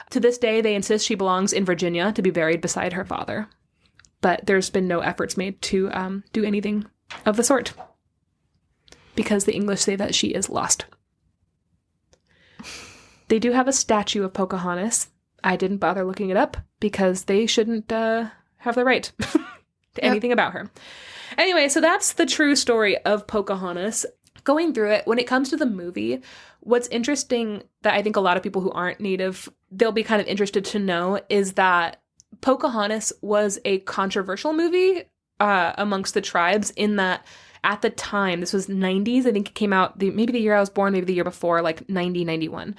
S1: To this day, they insist she belongs in Virginia to be buried beside her father. But there's been no efforts made to do anything of the sort. Because the English say that she is lost. They do have a statue of Pocahontas. I didn't bother looking it up because they shouldn't have the right to anything about her. Anyway, so that's the true story of Pocahontas. Going through it, when it comes to the movie, what's interesting that I think a lot of people who aren't Native, they'll be kind of interested to know is that Pocahontas was a controversial movie amongst the tribes in that at the time, this was 90s, I think it came out maybe the year I was born, maybe the year before, like 91.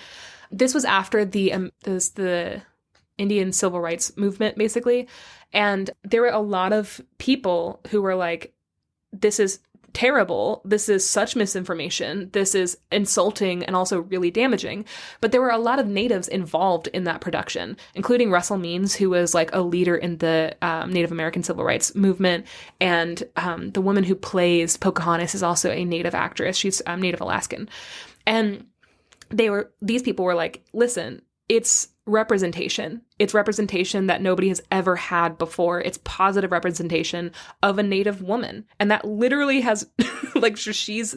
S1: This was after the Indian civil rights movement, basically. And there were a lot of people who were like, this is terrible. This is such misinformation. This is insulting and also really damaging. But there were a lot of natives involved in that production, including Russell Means, who was like a leader in the Native American civil rights movement. And the woman who plays Pocahontas is also a Native actress. She's Native Alaskan. And these people were like, listen, it's representation. It's representation that nobody has ever had before. It's positive representation of a Native woman. And that literally has, like, this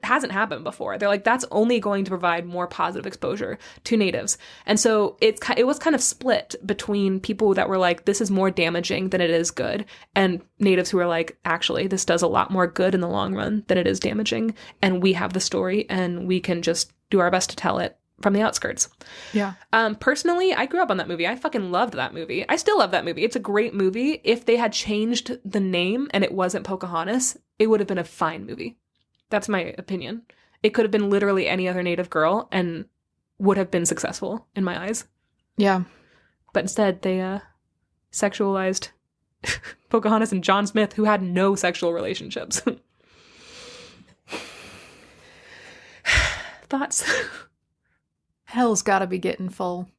S1: hasn't happened before. They're like, that's only going to provide more positive exposure to Natives. And so it was kind of split between people that were like, this is more damaging than it is good, and Natives who were like, actually, this does a lot more good in the long run than it is damaging. And we have the story and we can just do our best to tell it from the outskirts.
S2: Yeah.
S1: Personally, I grew up on that movie. I fucking loved that movie. I still love that movie. It's a great movie. If they had changed the name and it wasn't Pocahontas, it would have been a fine movie. That's my opinion. It could have been literally any other Native girl and would have been successful in my eyes.
S2: Yeah.
S1: But instead, they sexualized Pocahontas and John Smith, who had no sexual relationships. Thoughts?
S2: Hell's gotta be getting full.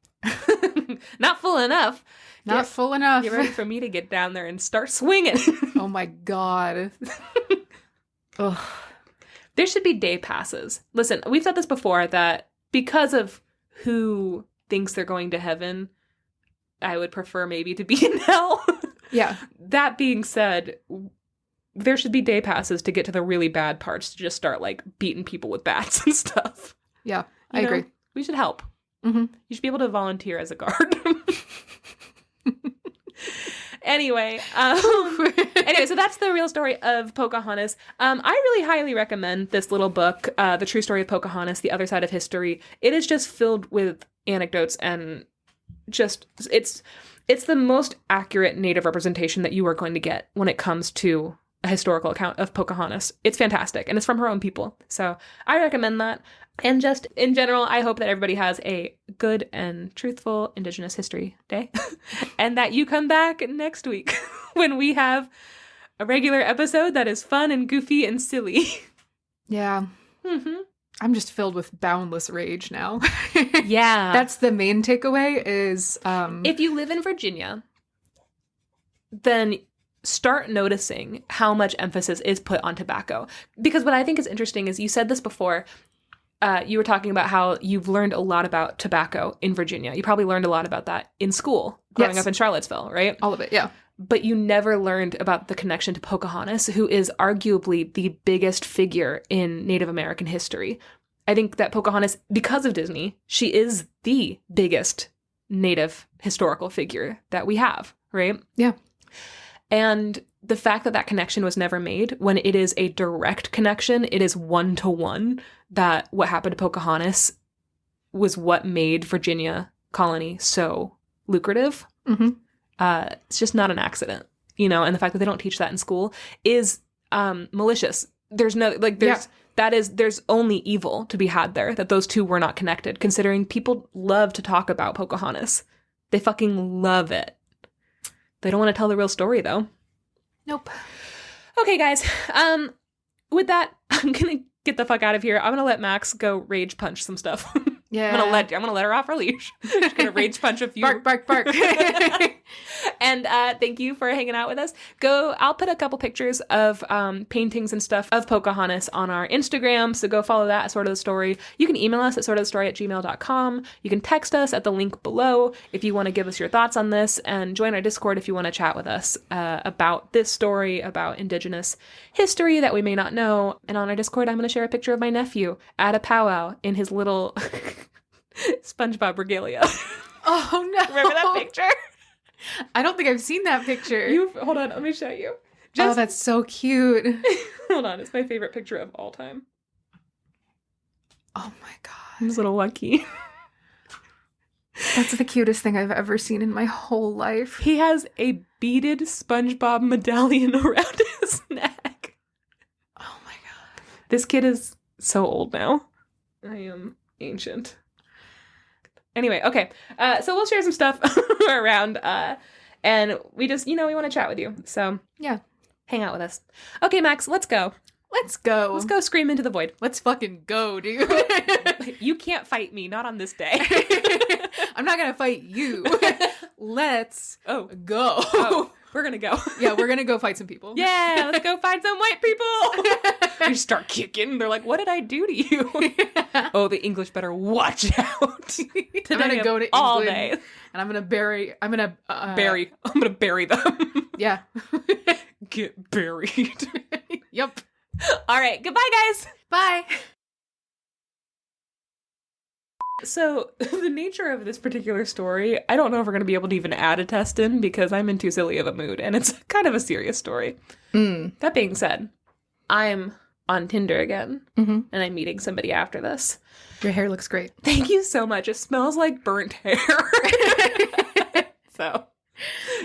S1: Not full enough.
S2: Not full enough.
S1: Get ready for me to get down there and start swinging.
S2: Oh my God. Ugh.
S1: There should be day passes. Listen, we've said this before that because of who thinks they're going to heaven, I would prefer maybe to be in hell.
S2: Yeah.
S1: That being said, there should be day passes to get to the really bad parts, to just start like beating people with bats and stuff.
S2: Yeah, I agree.
S1: We should help.
S2: Mm-hmm.
S1: You should be able to volunteer as a guard. Anyway, so that's the real story of Pocahontas. I really highly recommend this little book, The True Story of Pocahontas, The Other Side of History. It is just filled with anecdotes and just, it's the most accurate Native representation that you are going to get when it comes to a historical account of Pocahontas. It's fantastic, and it's from her own people. So I recommend that. And just in general, I hope that everybody has a good and truthful Indigenous History Day and that you come back next week when we have a regular episode that is fun and goofy and silly.
S2: Yeah.
S1: Mm-hmm.
S2: I'm just filled with boundless rage now.
S1: Yeah.
S2: That's the main takeaway is...
S1: If you live in Virginia, then start noticing how much emphasis is put on tobacco. Because what I think is interesting is, you said this before, you were talking about how you've learned a lot about tobacco in Virginia. You probably learned a lot about that in school growing up in Charlottesville, right?
S2: All of it, yeah.
S1: But you never learned about the connection to Pocahontas, who is arguably the biggest figure in Native American history. I think that Pocahontas, because of Disney, she is the biggest Native historical figure that we have, right?
S2: Yeah.
S1: And the fact that that connection was never made, when it is a direct connection, it is one-to-one, that what happened to Pocahontas was what made Virginia colony so lucrative.
S2: Mm-hmm.
S1: It's just not an accident, and the fact that they don't teach that in school is malicious. There's there's only evil to be had there, that those two were not connected, considering people love to talk about Pocahontas. They fucking love it. They don't want to tell the real story, though.
S2: Nope.
S1: Okay, guys. With that, I'm gonna get the fuck out of here. I'm gonna let Max go rage punch some stuff.
S2: Yeah.
S1: I'm gonna let her off her leash. She's gonna rage punch a few.
S2: Bark, bark, bark.
S1: And thank you for hanging out with us. I'll put a couple pictures of paintings and stuff of Pocahontas on our Instagram, so go follow that at Sort of the Story. You can email us at sortofthestory@gmail.com. You can text us at the link below if you want to give us your thoughts on this, and join our Discord if you want to chat with us about this story, about Indigenous history that we may not know. And on our Discord, I'm going to share a picture of my nephew at a powwow in his little SpongeBob regalia.
S2: Oh no.
S1: Remember that picture?
S2: I don't think I've seen that picture.
S1: Hold on, let me show you.
S2: Oh, that's so cute.
S1: Hold on, it's my favorite picture of all time.
S2: Oh my god.
S1: His little Lucky.
S2: That's the cutest thing I've ever seen in my whole life.
S1: He has a beaded SpongeBob medallion around his neck.
S2: Oh my god.
S1: This kid is so old now. I am ancient. Anyway, okay. So we'll share some stuff around, and we just, we want to chat with you. So
S2: yeah,
S1: hang out with us. Okay, Max, let's go.
S2: Let's go.
S1: Let's go scream into the void.
S2: Let's fucking go, dude.
S1: You can't fight me, not on this day.
S2: I'm not gonna fight you. Let's go.
S1: Oh, we're gonna go.
S2: Yeah, we're gonna go fight some people.
S1: Yeah, let's go find some white people. We start kicking. They're like, what did I do to you? Oh, the English better watch out. Today,
S2: I'm gonna go to England
S1: all day.
S2: And I'm gonna bury
S1: them.
S2: Yeah.
S1: Get buried.
S2: Yep.
S1: All right. Goodbye, guys.
S2: Bye.
S1: So the nature of this particular story, I don't know if we're going to be able to even add a test in because I'm in too silly of a mood and it's kind of a serious story. That being said, I'm on Tinder again and I'm meeting somebody after this.
S2: Your hair looks great.
S1: Thank you so much. It smells like burnt hair. So.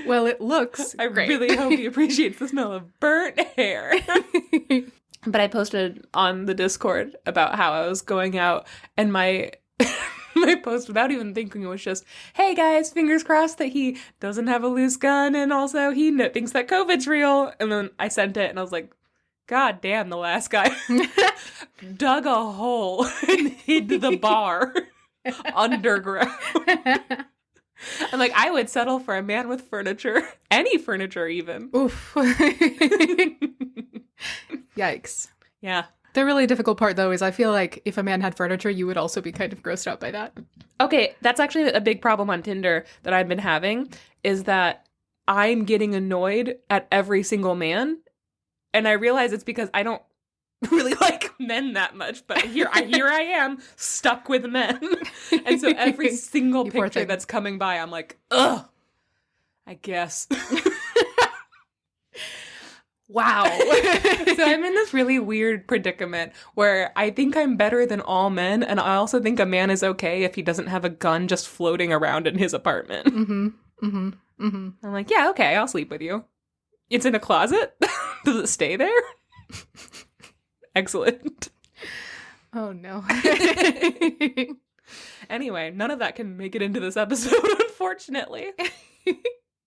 S2: Well, it looks great.
S1: I really hope he appreciates the smell of burnt hair. But I posted on the Discord about how I was going out and my post without even thinking was just, hey guys, fingers crossed that he doesn't have a loose gun and also he thinks that COVID's real. And then I sent it and I was like, God damn, the last guy dug a hole and hid the bar underground. I'm like, I would settle for a man with furniture. Any furniture, even.
S2: Oof. Yikes.
S1: Yeah.
S2: The really difficult part, though, is I feel like if a man had furniture, you would also be kind of grossed out by that.
S1: Okay, that's actually a big problem on Tinder that I've been having, is that I'm getting annoyed at every single man. And I realize it's because I don't really like men that much, but here I am stuck with men. And so every single picture that's coming by, I'm like, ugh, I guess. Wow. So I'm in this really weird predicament where I think I'm better than all men, and I also think a man is okay if he doesn't have a gun just floating around in his apartment. I'm like, yeah, okay, I'll sleep with you. It's in a closet? Does it stay there? Excellent.
S2: Oh, no.
S1: Anyway, none of that can make it into this episode, unfortunately.